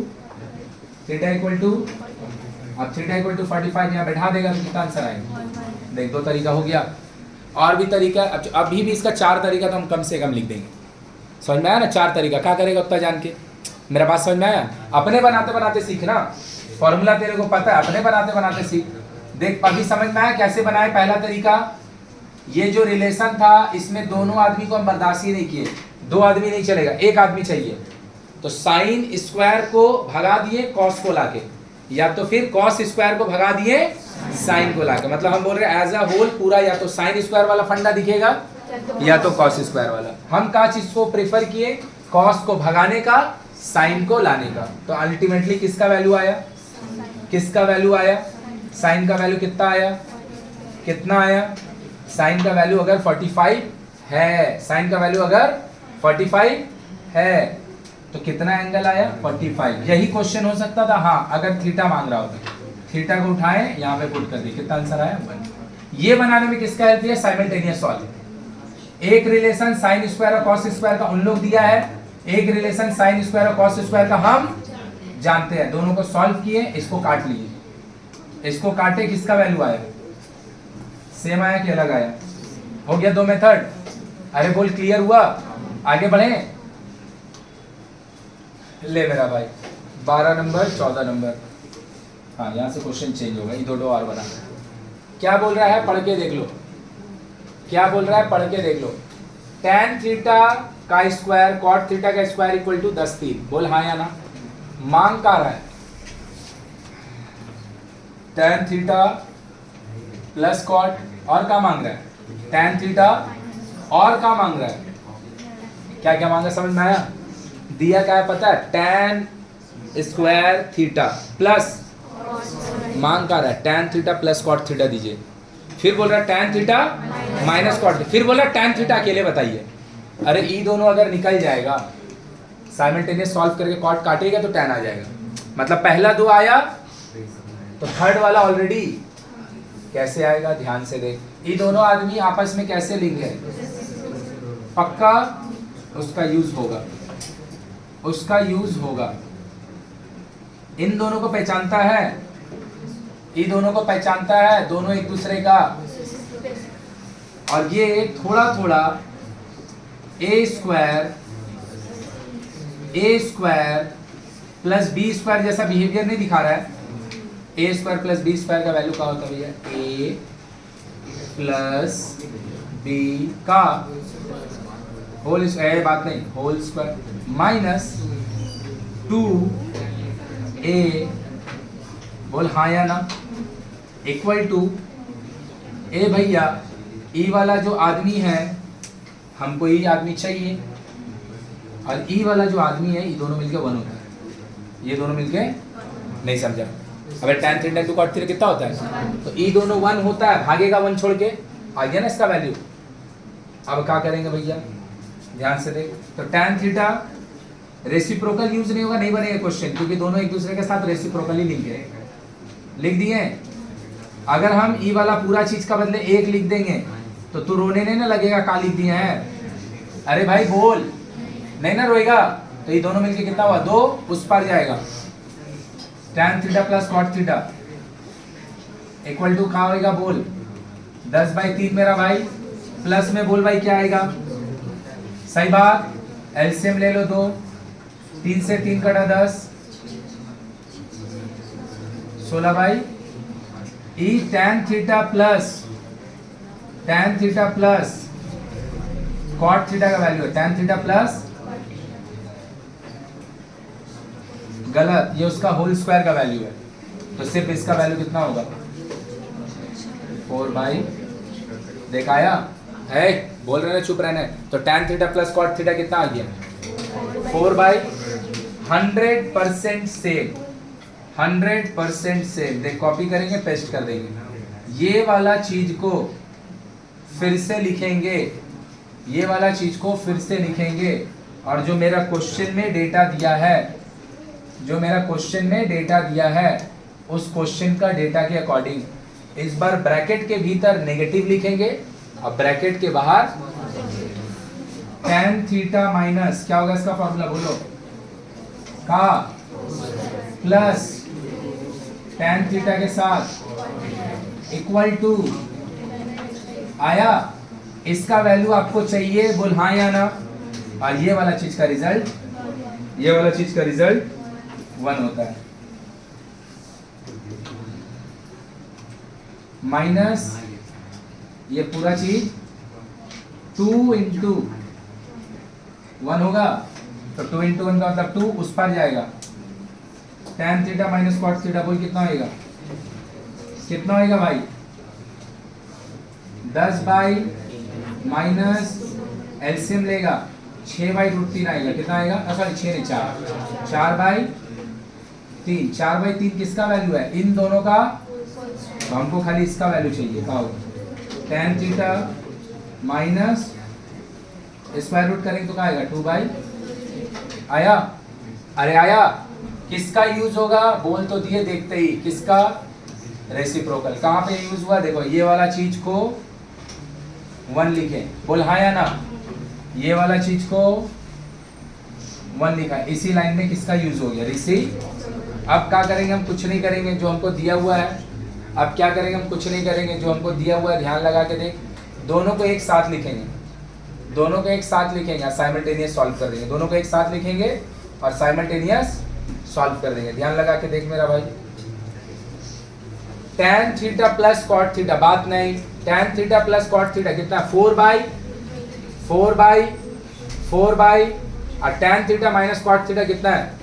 S1: अब थीटा इक्वल टू 45 यहाँ बैठा देगा तो कितना आंसर आएगा। देख 2 तरीका हो गया, और भी तरीका अभी भी इसका 4 तरीका तो हम कम से कम लिख देंगे। समझ में आया ना 4 तरीका, क्या करेगा उतना जान के, मेरा बात समझ में आया। अपने बनाते बनाते सीखना, फॉर्मूला तेरे को पता है, अपने बनाते बनाते सीख। देख अभी समझ में आया कैसे बनाए। पहला तरीका, ये जो रिलेशन था इसमें दोनों आदमी को हम बर्दाश्त ही नहीं किए, 2 आदमी नहीं चलेगा, 1 आदमी चाहिए। तो साइन स्क्वायर को भगा दिए कॉस को लाके, या तो फिर कॉस स्क्वायर को भगा दिए साइन को लाके। मतलब हम बोल रहे हैं एज अ होल पूरा या तो साइन स्क्वायर वाला फंडा दिखेगा या तो कॉस स्क्वायर वाला। हम क्या चीज को प्रेफर किए, कॉस को भगाने का, साइन को लाने का। तो अल्टीमेटली किसका वैल्यू आया, किसका वैल्यू आया, साइन का वैल्यू कितना आया, कितना आया। साइन का वैल्यू अगर 45 है, साइन का वैल्यू अगर 45 है तो कितना एंगल आया 45। यही क्वेश्चन हो सकता था हाँ अगर थीटा मांग रहा होता, थीटा को उठाए यहाँ पे पुट कर दिए, कितना आंसर आया 1। ये बनाने में किसका हेल्प है, साइमल्टेनियस सॉल्व। एक रिलेशन साइन स्क्वायर और कॉस स्क्वायर का उन लोग दिया है, एक रिलेशन साइन स्क्वायर और कॉस स्क्वायर का हम जानते हैं। दोनों को सॉल्व किए, इसको काट लिए, इसको काटे, किसका वैल्यू आया, सेम आया कि अलग आया, हो गया 2 मेथड। अरे बोल क्लियर हुआ, आगे बढ़े। ले मेरा भाई 12 नंबर 14 नंबर, हाँ यहाँ से क्वेश्चन चेंज होगा, ये दो और बना। क्या बोल रहा है पढ़ के देख लो, क्या बोल रहा है पढ़ के देख लो। tan थीटा का स्क्वायर cot थीटा का स्क्वायर इक्वल टू 10 3, बोल हाँ या ना। मांग का रहा है tan थीटा प्लस cot, और क्या मांग रहा है tan थीटा, और क्या मांग रहा है, क्या क्या मांगा समझ में आया। दिया क्या है पता है, tan स्क्वायर थीटा प्लस, मांग का रहा है tan theta plus cot theta दीजिए। फिर बोल रहा है tan थीटा माइनस cot, फिर बोल रहा है tan थीटा अकेले बताइए। अरे ये दोनों अगर निकल जाएगा साइमल्टेनियस सॉल्व करके cot काटेगा तो tan आ जाएगा, मतलब पहला 2 आया तो थर्ड वाला ऑलरेडी। कैसे आएगा ध्यान से देख, ये दोनों आदमी आपस में कैसे लिंक है, पक्का उसका यूज होगा, उसका यूज होगा। इन दोनों को पहचानता है, ये दोनों को पहचानता है, दोनों एक दूसरे का। और ये थोड़ा थोड़ा ए स्क्वायर प्लस बी स्क्वायर जैसा बिहेवियर नहीं दिखा रहा है। A square plus B square का वैल्यू क्या होता है भैया, ए प्लस बी का होल स्क्वायर, बात नहीं होल स्क्वायर माइनस 2a, बोल हाँ या ना, इक्वल टू ए भैया ई वाला जो आदमी है, हमको ये आदमी चाहिए, और ई वाला जो आदमी है ये दोनों मिलके 1 होता है, ये दोनों मिलके नहीं समझा। अबे tan theta two cot theta कितना होता है, तो ई दोनों 1 होता है, भागेगा 1 छोड़ के, आ गया ना इसका वैल्यू। अब क्या करेंगे भैया ध्यान से देख, तो tan थीटा रेसिप्रोकल यूज नहीं होगा, नहीं बनेगा क्वेश्चन, क्योंकि दोनों एक दूसरे के साथ रेसिप्रोकली लिंक है। लिख दिए। अगर हम ई वाला पूरा चीज का बदले 1 लिख देंगे तो तू रोने नहीं ना लगेगा, का लिख दिए हैं। अरे भाई बोल, नहीं ना रोएगा। तो ये दोनों मिलके कितना हुआ, 2 उस पर जाएगा। tan theta plus cot theta equal to कहाँ होगा बोल, 10/3 मेरा भाई, प्लस में बोल भाई क्या आएगा, सही बात। एलसीएम ले लो 2, 3 से 3 कटा 10, 16 भाई। ई tan theta plus cot theta का वैल्यू है, tan थीटा प्लस, गलत, ये उसका होल स्क्वायर का वैल्यू है, तो सिर्फ इसका वैल्यू कितना होगा 4/, देखाया है, बोल रहे हैं चुप रहने। तो tan theta plus cot theta कितना आ गया 4/, 100% सेम, 100% सेम। देख कॉपी करेंगे पेस्ट कर देंगे, ये वाला चीज को फिर से लिखेंगे, ये वाला चीज को फिर से लिखेंगे, और जो मेरा क्वेश्चन में डेटा दिया है, जो मेरा क्वेश्चन में डेटा दिया है, उस क्वेश्चन का डेटा के अकॉर्डिंग इस बार ब्रैकेट के भीतर नेगेटिव लिखेंगे, और ब्रैकेट के बाहर tan थीटा माइनस क्या होगा इसका फॉर्मूला बोलो, का प्लस tan थीटा के साथ इक्वल टू आया। इसका वैल्यू आपको चाहिए, बोल हाँ या ना। और ये वाला चीज का रिजल्ट, ये वाला चीज का रिजल्ट 1 होता है, माइनस ये पूरा चीज 2 into 1 होगा, तो 2 into 1 का मतलब 2 उस पर जाएगा। tan theta minus cot theta बोल कितना होएगा, कितना होएगा भाई 10/, माइनस एलसीएम लेगा 6/√3 आएगा, कितना आएगा, सॉरी 6 नहीं 4, 4/3, 4/3 किसका वैल्यू है, इन दोनों का, तो हमको खाली इसका वैल्यू चाहिए, क्या होगा tan theta minus square root करेंगे तो क्या आएगा 2/, आया। अरे आया, किसका यूज होगा बोल तो दिए देखते ही, किसका, रेसिप्रोकल। कहाँ पे यूज हुआ देखो, ये वाला चीज को 1 लिखे, बोल हाँ या ना, ये वाला चीज को 1 लिखा, इसी लाइन में किसका यूज हो गया, रिसी। अब क्या करेंगे हम, कुछ नहीं करेंगे, जो हमको दिया हुआ है, अब क्या करेंगे हम, कुछ नहीं करेंगे, जो हमको दिया हुआ है, ध्यान लगा के देख, दोनों को एक साथ लिखेंगे, दोनों को एक साथ लिखेंगे और साइमल्टेनियस सॉल्व कर देंगे। दोनों को एक साथ लिखेंगे और साइमल्टेनियस सॉल्व कर देंगे। ध्यान लगा के देख मेरा भाई। tan theta plus cot theta, बात नहीं, tan theta plus cot theta कितना, 4 बाई और tan theta minus cot theta कितना है,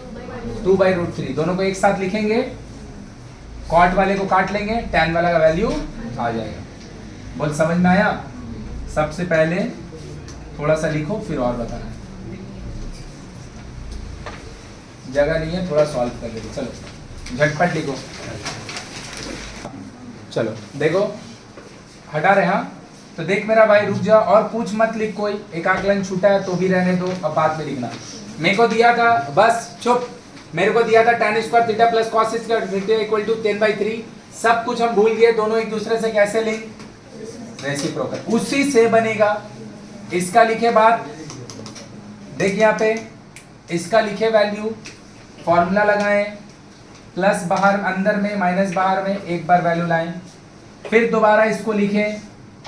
S1: 2/√3। दोनों को एक साथ लिखेंगे, कॉट वाले को काट लेंगे, tan वाला का वैल्यू आ जाएगा। बोल समझ में आया? सबसे पहले थोड़ा सा लिखो फिर और बताना, जगह नहीं है, थोड़ा सॉल्व कर लेंगे। चलो झटपट लिखो। चलो देखो हटा रहे। हाँ तो देख मेरा भाई, रुक जा और पूछ मत लिख, कोई एक आकलन छूटा है तो भी रहने दो, अब बाद में लिखना। मेरे को दिया था, बस चुप, मेरे को दिया था tan square theta plus cos square theta equal to 10/3। सब कुछ हम भूल गए, दोनों एक दूसरे से कैसे लिंक, रेसिप्रोकल, उसी से बनेगा। इसका लिखे बाद, देख यहाँ पे इसका लिखे वैल्यू, फॉर्मूला लगाएं, प्लस बाहर अंदर में माइनस बाहर में, एक बार वैल्यू लाएं, फिर दोबारा इसको लिखे,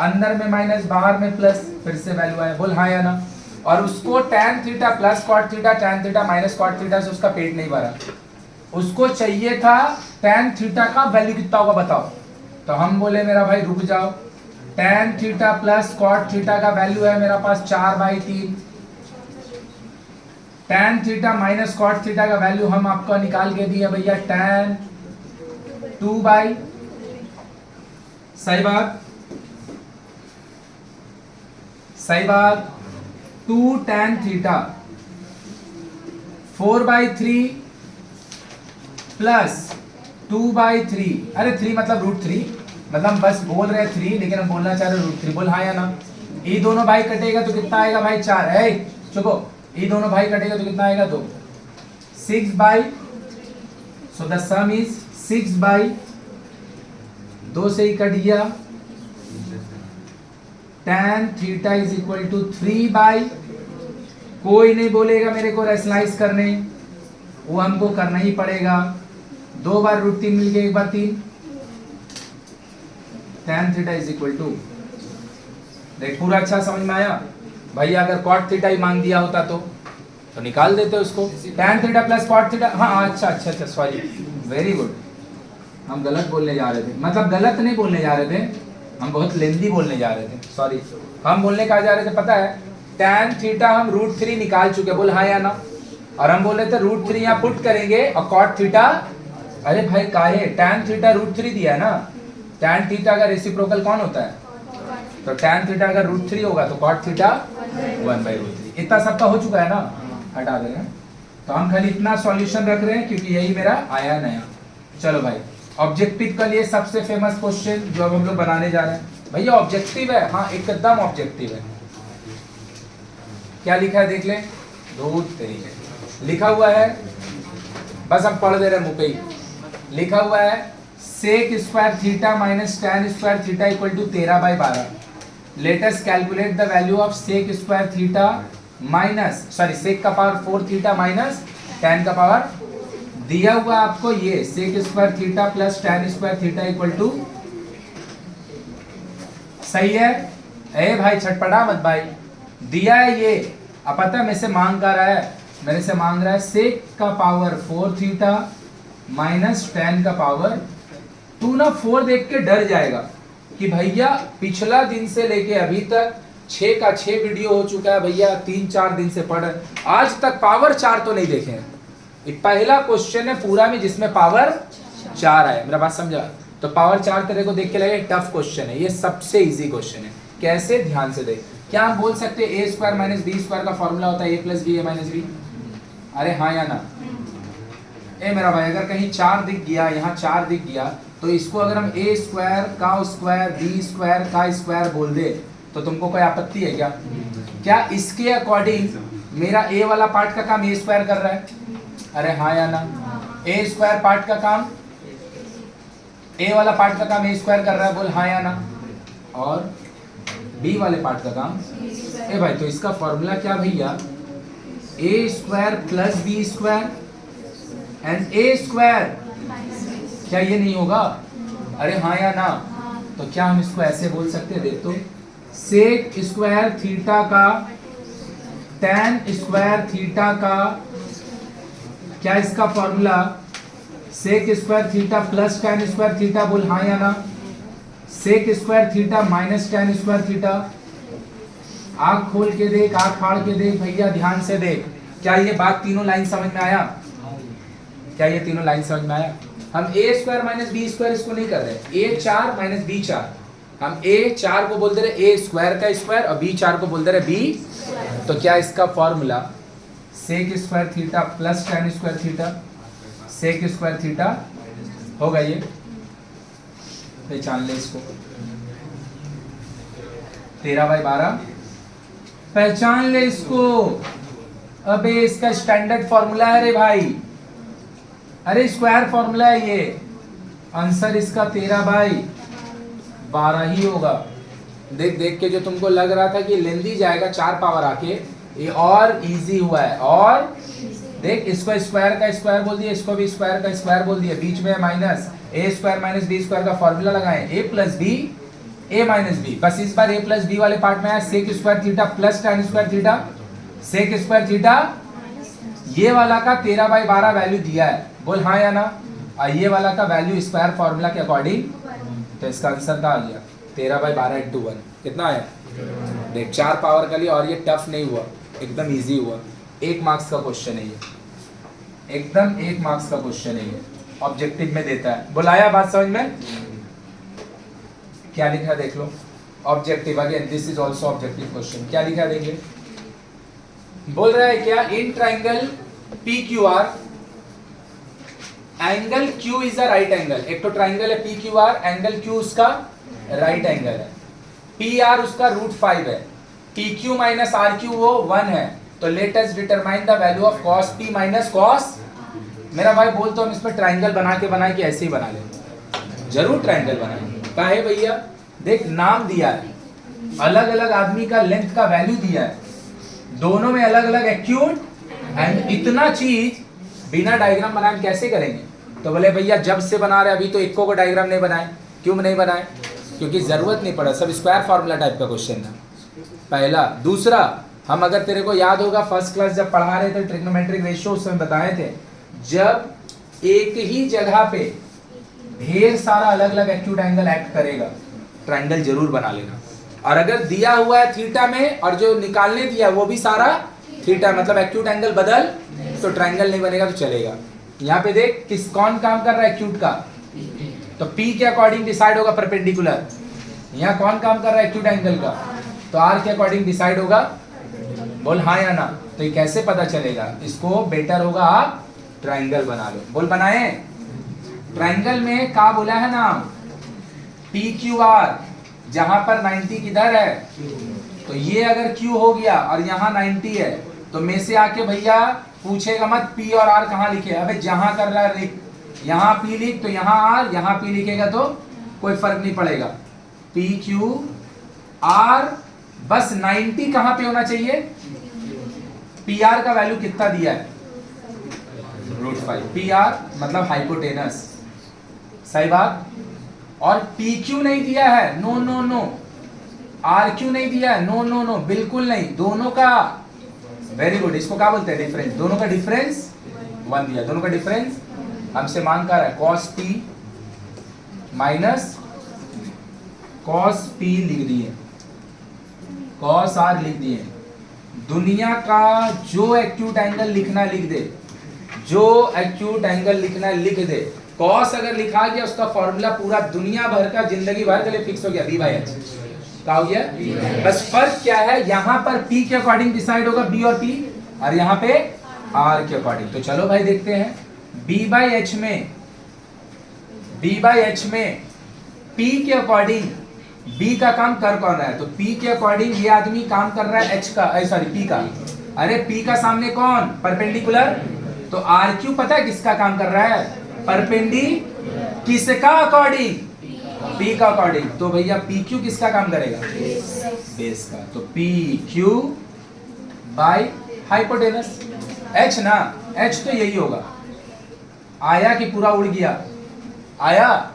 S1: अंदर में माइनस बाहर में प्लस, फिर से वैल्यू आए। बोल हाँ या ना? और उसको tan theta plus cot theta, tan theta minus cot theta से उसका पेट नहीं भरा, उसको चाहिए था tan थीटा का वैल्यू कितना होगा बताओ। तो हम बोले मेरा भाई रुक जाओ, tan theta plus cot theta का वैल्यू है मेरा पास 4/3, tan theta minus cot theta का वैल्यू हम आपको निकाल के दिए भैया tan 2/, सही बात, सही बात, 2 tan थीटा 4/3 प्लस 2/3, अरे 3 मतलब √3, मतलब बस बोल रहे 3 लेकिन हम बोलना चाह रहे √3। बोल हाँ या ना? ये दोनों भाई कटेगा तो कितना आएगा भाई 4 है, चुको, ये दोनों भाई कटेगा तो कितना आएगा 2, 6/, सो द सम इज 6/2 से ही कट गया, tan theta is equal to 3/, कोई नहीं बोलेगा मेरे को रेशनलाइज करने, वो हमको करना ही पड़ेगा। 2 बार √3 मिल गया, 1 बार 3, tan theta is equal to, देख पूरा अच्छा समझ में आया भैया? अगर cot थीटा ही मांग दिया होता तो निकाल देते उसको, tan theta plus cot theta. हाँ अच्छा सॉरी, वेरी गुड, हम गलत बोलने जा रहे थे, मतलब गलत नहीं बोलने जा रहे थे, हम बहुत लेंदी बोलने जा रहे थे, सॉरी। हम बोलने कहा जा रहे थे पता है, tan थीटा हम √3 निकाल चुके, बोल हाँ या ना? और हम बोल रहे थे √3 यहाँ पुट करेंगे और cot थीटा, अरे भाई काहे, tan थीटा √3 दिया है ना, tan थीटा का रेसिप्रोकल कौन होता है, तो tan थीटा अगर √3 होगा तो cot थीटा 1/√3। इतना सबका हो चुका है ना, हटा देंगे। तो हम खाली इतना सॉल्यूशन रख रहे हैं क्योंकि यही मेरा आया नया। चलो भाई, ऑब्जेक्टिव का लिए सबसे फेमस क्वेश्चन जो अब हम लोग बनाने जा रहे हैं भैया, ऑब्जेक्टिव है, हाँ एकदम ऑब्जेक्टिव है। क्या लिखा है देख ले, दूध तरीके लिखा हुआ है, बस हम पढ़ दे रहे हैं मुंह पे ही। लिखा हुआ है sec square theta minus tan square theta equal to 13/12। Let us calculate the value of sec square theta minus, sorry sec का पावर 4 थीटा माइनस tan का पावर, दिया हुआ आपको ये sec square theta plus tan square theta equal to, सही है? ए भाई छटपटा मत भाई, दिया है ये, अब पता है मेरे से मांग कर रहा है, मेरे से मांग रहा है sec का पावर 4 थीटा माइनस tan का पावर, तू ना 4 देख के डर जाएगा कि भैया पिछला दिन से लेके अभी तक 6 का 6 वीडियो हो चुका है भैया, 3-4 दिन से पढ़, आज तक पावर 4 तो नहीं देखे हैं। ये पहला क्वेश्चन है पूरा में जिसमें पावर 4 आया, मेरा बात समझा? तो पावर 4 तेरे को देख के लगे टफ क्वेश्चन है, ये सबसे इजी क्वेश्चन है। कैसे, ध्यान से देख। क्या हम बोल सकते हैं a² माइनस b² का फॉर्मूला होता है a plus B A minus B? अरे हाँ या ना? ए मेरा भाई, अगर कहीं 4 दिख गया, यहाँ 4 दिख गया, तो इसको अगर हम a² का स्क्वायर b² का स्क्वायर बोल दे तो तुमको कोई आपत्ति है क्या? क्या इसके अकॉर्डिंग मेरा a वाला पार्ट का काम a² कर रहा है? अरे हाँ या ना? a² पार्ट का काम, a वाला पार्ट का काम a² कर रहा है, बोल हाँ या ना? और b वाले पार्ट का काम ए भाई, तो इसका फॉर्मूला क्या भैया, a² plus b² and a², क्या ये नहीं होगा? अरे हाँ या ना? तो क्या हम इसको ऐसे बोल सकते हैं, देख तो सेक स्क्वायर थीटा का tan स्क्वायर थीटा का क्या इसका formula, sec square theta plus tan square theta, बोल हाँ या ना। Sec square theta minus tan square theta. आंख खोल के देख, आंख फाड़ के देख भैया, ध्यान से देख। क्या ये बात तीनों लाइन समझ में आया? क्या ये तीनों लाइन समझ में आया? हम ए स्क्वायर माइनस बी स्क्वायर इसको नहीं कर रहे, ए 4 माइनस बी 4, हम ए 4 को बोल दे रहे ए स्क्वायर का स्क्वायर और बी 4 को बोल दे रहे बी। तो क्या इसका formula sec square theta plus tan square theta, sec square theta होगा ये, पहचान ले इसको, 13/12 पहचान ले इसको। अबे इसका स्टैंडर्ड फॉर्मूला है रे भाई, अरे स्क्वायर फॉर्मूला है ये, आंसर इसका 13/12 ही होगा। देख देख के जो तुमको लग रहा था कि लेंदी जाएगा 4 पावर आके, ये और इजी हुआ है। और देख इसको स्क्वायर का स्क्वायर बोल दिया, इसको भी स्क्वायर का स्क्वायर बोल दिया, बीच में minus, A square minus B square का फॉर्मूला लगाएं, A plus B A minus B. बस इस बार ए प्लस बी वाले पार्ट में आया sec square theta plus tan square theta, sec square theta ये वाला का 13/12 वैल्यू दिया है, बोल हाँ या ना। और ये वाला का वैल्यू स्क्वायर फॉर्मूला के अकॉर्डिंग, तो इसका आंसर क्या आ गया 13/12 × 1 कितना आया। देख 4 पावर का लिया और ये टफ नहीं हुआ, एकदम इजी हुआ। 1 मार्क्स का क्वेश्चन है ये, एकदम 1 मार्क्स का क्वेश्चन है ये, ऑब्जेक्टिव में देता है। बुलाया बात समझ में? क्या लिखा देख लो, objective, again this is also objective question. क्या लिखा देंगे, बोल रहा है क्या, in triangle PQR angle Q is a right angle. एक तो ट्राइंगल है PQR, एंगल Q उसका राइट एंगल है, PR उसका √5 है, PQ माइनस RQ वो 1 है। तो let us determine the value of cos P minus cos। मेरा भाई बोल तो हम इस पर ट्राइंगल बना के ऐसे ही बना लेंगे, जरूर ट्राइंगल बनाएंगे। क्या है भैया, देख नाम दिया है, अलग अलग आदमी का लेंथ का वैल्यू दिया है, दोनों में अलग अलग एक्यूट, एंड इतना चीज बिना डायग्राम बनाए कैसे करेंगे। तो बोले भैया जब से बना रहे अभी तो इक्को को डायग्राम नहीं बनाए। क्यों नहीं बनाए? क्योंकि जरूरत नहीं पड़ा, सब स्क्वायर फार्मूला टाइप का क्वेश्चन है पहला। दूसरा, हम अगर तेरे को याद होगा फर्स्ट क्लास जब पढ़ा रहे थे ट्रिग्नोमेट्रिक रेशियो, उसमें बताए थे जब एक ही जगह पे ढेर सारा अलग अलग एक्यूट एंगल एक्ट करेगा, ट्रायंगल जरूर बना लेना। और अगर दिया हुआ है थीटा में और जो निकालने दिया वो भी सारा थीटा, मतलब एक्यूट एंगल बदल, तो ट्रायंगल नहीं बनेगा तो चलेगा। यहाँ पे देख किस कौन काम कर रहा है एक्यूट का, तो P के अकॉर्डिंग डिसाइड होगा परपेंडिकुलर। यहाँ कौन काम कर रहा है एक्यूट एंगल का, तो R के अकॉर्डिंग डिसाइड होगा। बोल हाँ या ना। तो ये कैसे पता चलेगा, इसको बेटर होगा आप ट्रायंगल बना लो। बोल बनाए। ट्रायंगल में क्या बोला है नाम, PQR, जहां पर 90 किधर है, तो ये अगर Q हो गया और यहाँ 90 है, तो में से आके भैया पूछेगा मत P और R कहाँ लिखे। अबे जहां कर रहा है लिख, यहाँ P लिख तो यहाँ R, यहाँ P लिखेगा तो कोई फर्क नहीं पड़ेगा। PQR बस 90 कहाँ पे होना चाहिए, PR का वैल्यू कितना दिया है √5, PR मतलब हाइपोटेनस, सही बात। और PQ नहीं दिया है, नो नो नो, RQ नहीं दिया है, नो नो नो, बिल्कुल नहीं, दोनों का, वेरी गुड, इसको क्या बोलते हैं डिफरेंस, दोनों का डिफरेंस 1 दिया, दोनों का डिफरेंस हमसे मांग कर रहा है cos P minus cos P लिख दिए, cos R लिख दिए। दुनिया का जो एक्यूट एंगल लिखना लिख दे, जो एक्यूट एंगल लिखना लिख दे। कॉस अगर लिखा गया उसका फॉर्मूला पूरा दुनिया भर का जिंदगी भर के लिए फिक्स हो गया, B/H क्या हो गया। बस फर्क क्या है, यहाँ पर P के अकॉर्डिंग डिसाइड होगा B और P, और यहाँ पे R के अकॉर्डिंग। तो चलो भाई देखते हैं B/H में P के अकॉर्डिंग B का काम कर कौन रहा है, तो P के अकॉर्डिंग ये आदमी काम कर रहा है H का, सॉरी P का। अरे P का सामने कौन, परपेंडिकुलर, तो RQ पता है किसका काम कर रहा है, किसका अकॉर्डिंग, P का अकॉर्डिंग। तो भैया PQ किसका काम करेगा, बेस का, तो PQ बाय हाइपोटेनस। H ना, H तो यही होगा। आया कि पूरा उड़ गया, आया,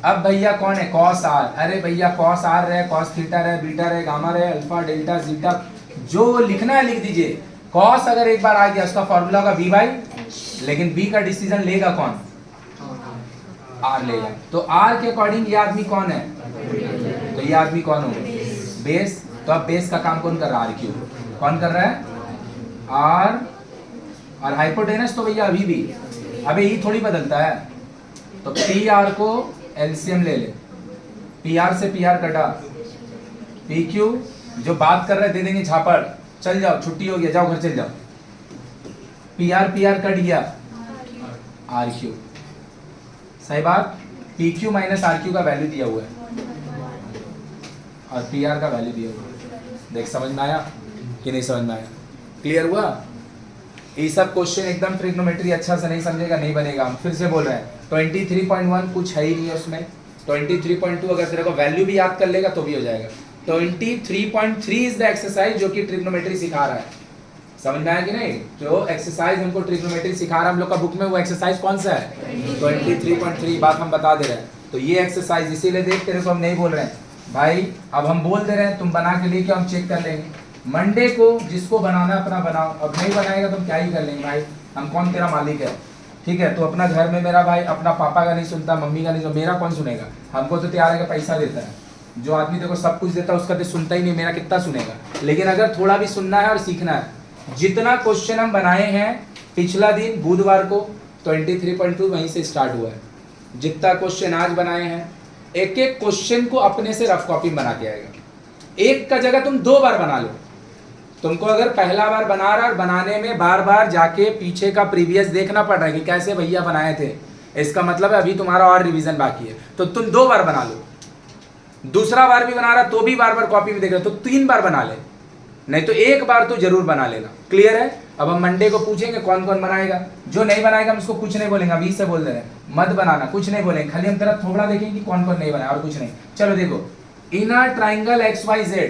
S1: अब भैया कौन है कॉस आर, अरे भैया कॉस आर रहे, कॉस थीटा रहे, बीटा रहे, गामा रहे, अल्फा डेल्टा जीटा, जो लिखना है लिख दीजिए। कॉस अगर एक बार आ गया उसका फॉर्मूला होगा बी बाई, लेकिन बी का डिसीजन लेगा कौन, आर लेगा। तो आर के अकॉर्डिंग ये आदमी कौन है, तो ये आदमी कौन होगा, बेस। तो अब बेस का काम कौन कर रहा है, आर क्यूब कौन कर रहा है, आर। और हाइपोटेनस तो भैया अभी भी, अबे ये थोड़ी बदलता है। तो पी आर को एलसीएम ले ले, पी आर से पी आर कटा, पी क्यू जो बात कर रहे दे देंगे झापड़, चल जाओ छुट्टी हो गया, जाओ घर चल जाओ। पी आर कट गया, आर क्यू, सही बात। P Q minus R Q का वैल्यू दिया हुआ है और पी आर का वैल्यू दिया हुआ है। देख समझ में आया कि नहीं समझ में आया, क्लियर हुआ। ये सब क्वेश्चन एकदम ट्रिग्नोमेट्री अच्छा से नहीं समझेगा नहीं बनेगा। हम फिर से बोल रहे हैं 23.1 कुछ है ही नहीं है उसमें। 23.2 अगर तेरे को वैल्यू भी याद कर लेगा तो भी हो जाएगा। 23.3 इज द एक्सरसाइज जो कि ट्रिग्नोमेट्री सिखा रहा है, समझ में आया कि नहीं। जो एक्सरसाइज हमको ट्रिग्नोमेट्री सिखा रहा है हम लोग का बुक में, वो एक्सरसाइज कौन सा है, 23.3 बात हम बता दे रहे हैं। तो ये एक्सरसाइज इसीलिए देख तेरे को हम नहीं बोल रहे हैं भाई, अब हम बोल दे रहे हैं तुम बना के लेके हम चेक कर लेंगे। मंडे को जिसको बनाना अपना बनाओ, अब नहीं बनाएगा तो हम क्या ही कर लेंगे भाई, हम कौन तेरा मालिक है, ठीक है। तो अपना घर में मेरा भाई अपना पापा का नहीं सुनता, मम्मी का नहीं सुनता, मेरा कौन सुनेगा। हमको तो तैयार है का पैसा देता है, जो आदमी देखो सब कुछ देता है उसका तो सुनता ही नहीं, मेरा कितना सुनेगा। लेकिन अगर थोड़ा भी सुनना है और सीखना है, जितना क्वेश्चन हम बनाए हैं पिछला दिन बुधवार को 23.2 वहीं से स्टार्ट हुआ है, जितना क्वेश्चन आज बनाए हैं एक एक क्वेश्चन को अपने से रफ कॉपी बना के आएगा। एक का जगह तुम 2 बार बना लो। तुमको अगर पहला बार बना रहा और बनाने में बार बार जाके पीछे का प्रीवियस देखना पड़ रहा है कि कैसे भैया बनाए थे, इसका मतलब है अभी तुम्हारा और रिवीजन बाकी है। तो तुम 2 बार बना लो, दूसरा बार भी बना रहा तो भी बार बार कॉपी में देख रहा तो 3 बार बना ले, नहीं तो 1 बार तो जरूर बना लेना। क्लियर है। अब हम मंडे को पूछेंगे कौन कौन बनाएगा, जो नहीं बनाएगा हम उसको कुछ नहीं बोलेंगे, अभी से बोल दे रहे हैं मत बनाना, कुछ नहीं बोलेंगे, खाली हम तेरा थोड़ा देखेंगे कि कौन कौन नहीं बनाया और कुछ नहीं। चलो देखो, in a triangle XYZ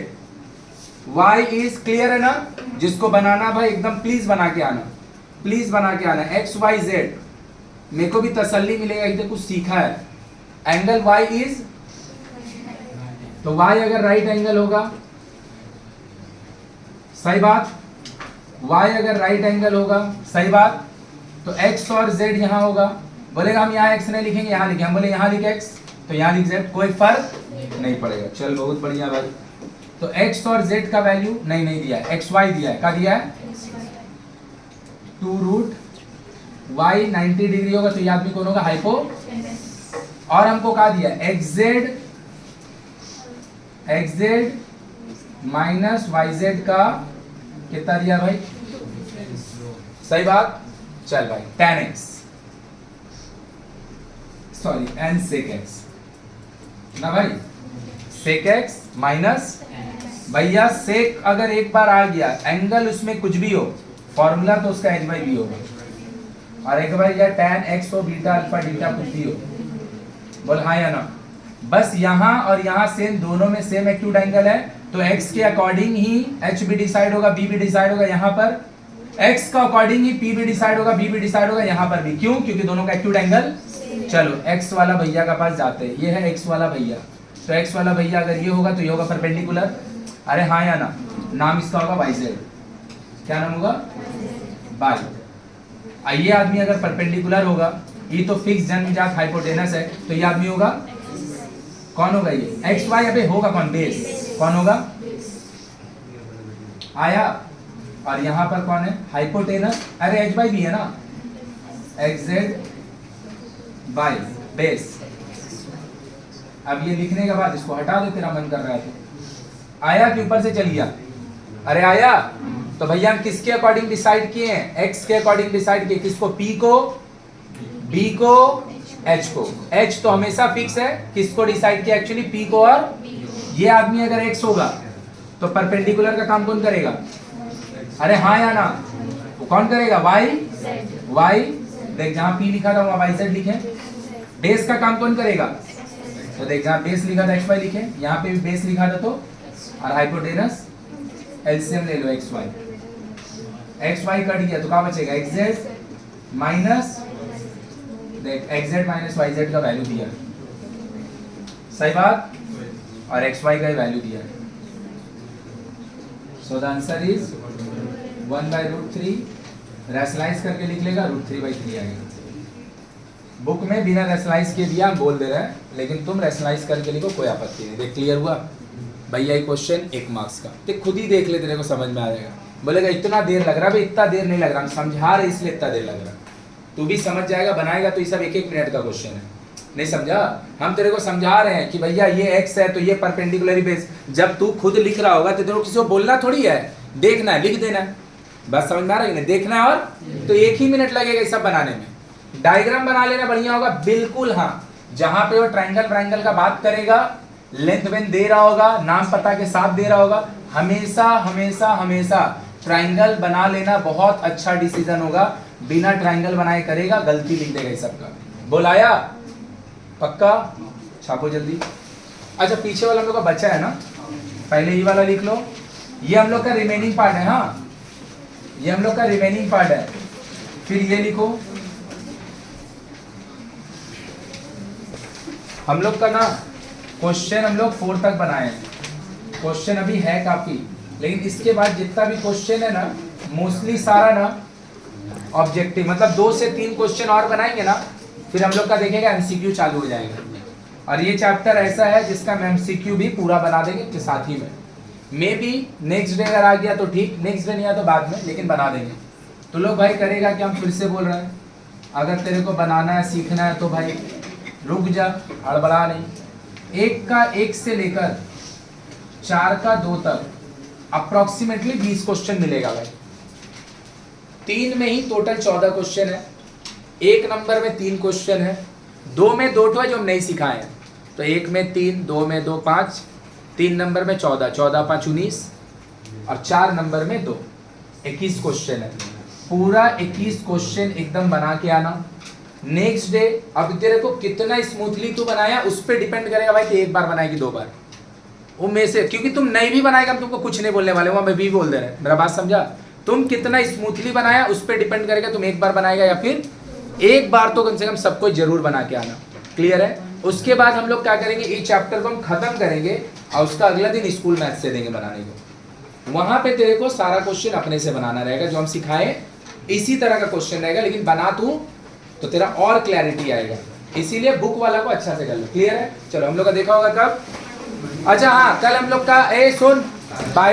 S1: Y is clear है ना, जिसको बनाना भाई एकदम प्लीज बना के आना, प्लीज बना के आना। XYZ मेरे को भी तसल्ली मिलेगा कि कुछ सीखा है। एंगल Y इज, तो Y अगर राइट एंगल होगा, सही बात, Y अगर राइट एंगल होगा, सही बात, तो X और Z यहाँ होगा। बोलेगा हम यहाँ X नहीं लिखेंगे यहाँ लिखें, हम बोले यहाँ लिखे X तो यहाँ लिख Z, कोई फर्क नहीं पड़ेगा। चल बहुत बढ़िया भाई। तो x और z का वैल्यू नहीं दिया है, xy दिया है, क्या दिया है 2 रूट y 90 डिग्री होगा तो ये आदमी कौन होगा, हाइपो। और हमको क्या दिया है xz माइनस yz का कितना दिया भाई, सही बात। चल भाई tan x sorry n sec x ना भाई, sec x माइनस भैया सेक अगर एक बार आ गया एंगल उसमें कुछ भी हो फॉर्मूला तो उसका h बाई बी होगा। और एक बार या tan x हो बीटा अल्फा बीटा कुछ भी हो, बोल हाँ या ना। बस यहाँ और यहाँ सेम, दोनों में सेम एक्यूट एंगल है तो x के अकॉर्डिंग ही h भी डिसाइड होगा, b भी डिसाइड होगा यहाँ पर। x का अकॉर्डिंग ही p भी डिसाइड होगा, b भी डिसाइड होगा यहाँ पर भी। क्यों? क्योंकि दोनों का एक्यूट एंगल। चलो x वाला भैया का पास जाते हैं, ये है x वाला भैया। तो x वाला भैया अगर ये होगा तो ये होगा परपेंडिकुलर, अरे हाँ या ना। नाम इसका होगा yz, क्या नाम होगा y। ये आदमी अगर परपेंडिकुलर होगा, ये तो फिक्स जन्मजात हाइपोटेनस है, तो ये आदमी होगा कौन होगा, ये एक्स वाई। अबे होगा कौन, बेस। कौन होगा, आया। और यहाँ पर कौन है, हाइपोटेनस। अरे एच बाई बी है ना, एक्स जेड बाई बेस। अब ये लिखने के बाद इसको हटा दे, तेरा मन कर रहा है तो। आया कि ऊपर से चल गया, अरे आया। तो भैया हम किसके अकॉर्डिंग डिसाइड किए हैं, एक्स के अकॉर्डिंग डिसाइड किए। किसको, पी को, बी को, एच को। एच तो हमेशा फिक्स है, किसको डिसाइड किया एक्चुअली, पी को। और ये आदमी अगर एक्स होगा तो परपेंडिकुलर का काम कौन करेगा, अरे हाँ या ना, वो कौन करेगा, वाई। वाई देख जहां पी लिखा था वहां वाई जेड लिखे। बेस का काम कौन करेगा, तो देख जहां बेस लिखा था एक्स वाई लिखे, यहाँ पे भी बेस लिखा था तो। और हाइपोटेनस एलसीएम ले लो x y. X y cut गया तो क्या बचेगा, एक्स जेड माइनस, देख x z minus y z का वैल्यू दिया, सही बात, और एक्स वाई का वैल्यू दिया है। So the answer is 1/√3, rationalise करके लिख लेगा √3/3 आएगा। बुक में बिना रैशनलाइज के दिया, हम बोल दे रहे हैं, लेकिन तुम रैशनलाइज करके लिखो, कोई आपत्ति नहीं। देख क्लियर हुआ भैया? ये क्वेश्चन 1 मार्क्स का, देख खुद ही देख ले, तेरे को समझ में आ जाएगा। बोलेगा इतना देर लग रहा, भाई इतना देर नहीं लग रहा, हम समझा रहे इसलिए इतना देर लग रहा। तू भी समझ जाएगा, बनाएगा तो ये सब 1-1 मिनट का क्वेश्चन है। नहीं समझा? हम तेरे को समझा रहे हैं कि भैया ये एक्स है तो ये परपेंडिकुलर बेस। जब तू खुद लिख रहा होगा तो तेरे को किसी को बोलना थोड़ी है, देखना है, लिख देना है, बस समझ में आ रहा है? देखना है, और तो 1 ही मिनट लगेगा ये सब बनाने में। डायग्राम बना लेना बढ़िया होगा, बिल्कुल। हाँ, जहां पे वो ट्रायंगल का बात करेगा, लेंथ वेंथ दे रहा होगा, नाम पता के साथ दे रहा होगा, हमेशा हमेशा हमेशा ट्रायंगल बना लेना बहुत अच्छा डिसीजन होगा। बिना ट्रायंगल बनाए करेगा, गलती लिख देगा इस सबका। बोलाया पक्का? छापो जल्दी। अच्छा, पीछे वाला हम लोग का बचा है ना, पहले ये वाला लिख लो, ये हम लोग का रिमेनिंग पार्ट है। हाँ, ये हम लोग का रिमेनिंग पार्ट है। फिर ये लिखो, हम लोग का ना क्वेश्चन हम लोग 4 तक बनाए हैं। क्वेश्चन अभी है काफी, लेकिन इसके बाद जितना भी क्वेश्चन है ना, मोस्टली सारा ना ऑब्जेक्टिव, मतलब 2 से 3 क्वेश्चन और बनाएंगे ना, फिर हम लोग का देखेगा एमसीक्यू चालू हो जाएगा। और ये चैप्टर ऐसा है जिसका हम एमसीक्यू भी पूरा बना देंगे के साथ ही में। मे बी नेक्स्ट डे अगर आ गया तो ठीक, नेक्स्ट डे नहीं आया तो बाद में, लेकिन बना देंगे। तो लोग भाई करेगा कि हम फिर से बोल रहे हैं, अगर तेरे को बनाना है, सीखना है, तो भाई रुक जा, हड़बड़ा नहीं। 1 का 1 से लेकर 4 का 2 तक अप्रोक्सीमेटली 20 क्वेश्चन मिलेगा भाई। 3 में ही टोटल 14 क्वेश्चन है, 1 नंबर में 3 क्वेश्चन है, 2 में 2 जो हम नहीं सिखाए हैं। तो 1 में 3, 2 में 2, 5, 3 नंबर में 14, 14 5 19, और 4 नंबर में 2, 21 क्वेश्चन है। पूरा 21 क्वेश्चन एकदम बना के आना। नेक्स्ट डे अब तेरे को कितना स्मूथली तू बनाया उस पर डिपेंड करेगा भाई कि 1 बार बनाएगी 2 बार उनमें से, क्योंकि तुम नहीं भी बनाएगा हम तुमको कुछ नहीं बोलने वाले, वो मैं भी बोल दे रहे हैं। मेरा बात समझा? तुम कितना स्मूथली बनाया उस पर डिपेंड करेगा, तुम 1 बार बनाएगा या फिर 1 बार तो कम से कम सबको जरूर बना के आना। क्लियर है? उसके बाद हम लोग क्या करेंगे, इस चैप्टर को हम खत्म करेंगे और उसका अगला दिन स्कूल मैथ से देंगे बनाने को। वहां पे तेरे को सारा क्वेश्चन अपने से बनाना रहेगा, जो हम सिखाए इसी तरह का क्वेश्चन रहेगा, लेकिन बना तू तो तेरा और क्लैरिटी आएगा। इसीलिए बुक वाला को अच्छा से कर लो। क्लियर है? चलो, हम लोग का देखा होगा कब? अच्छा हाँ, कल हम लोग का सुन बाय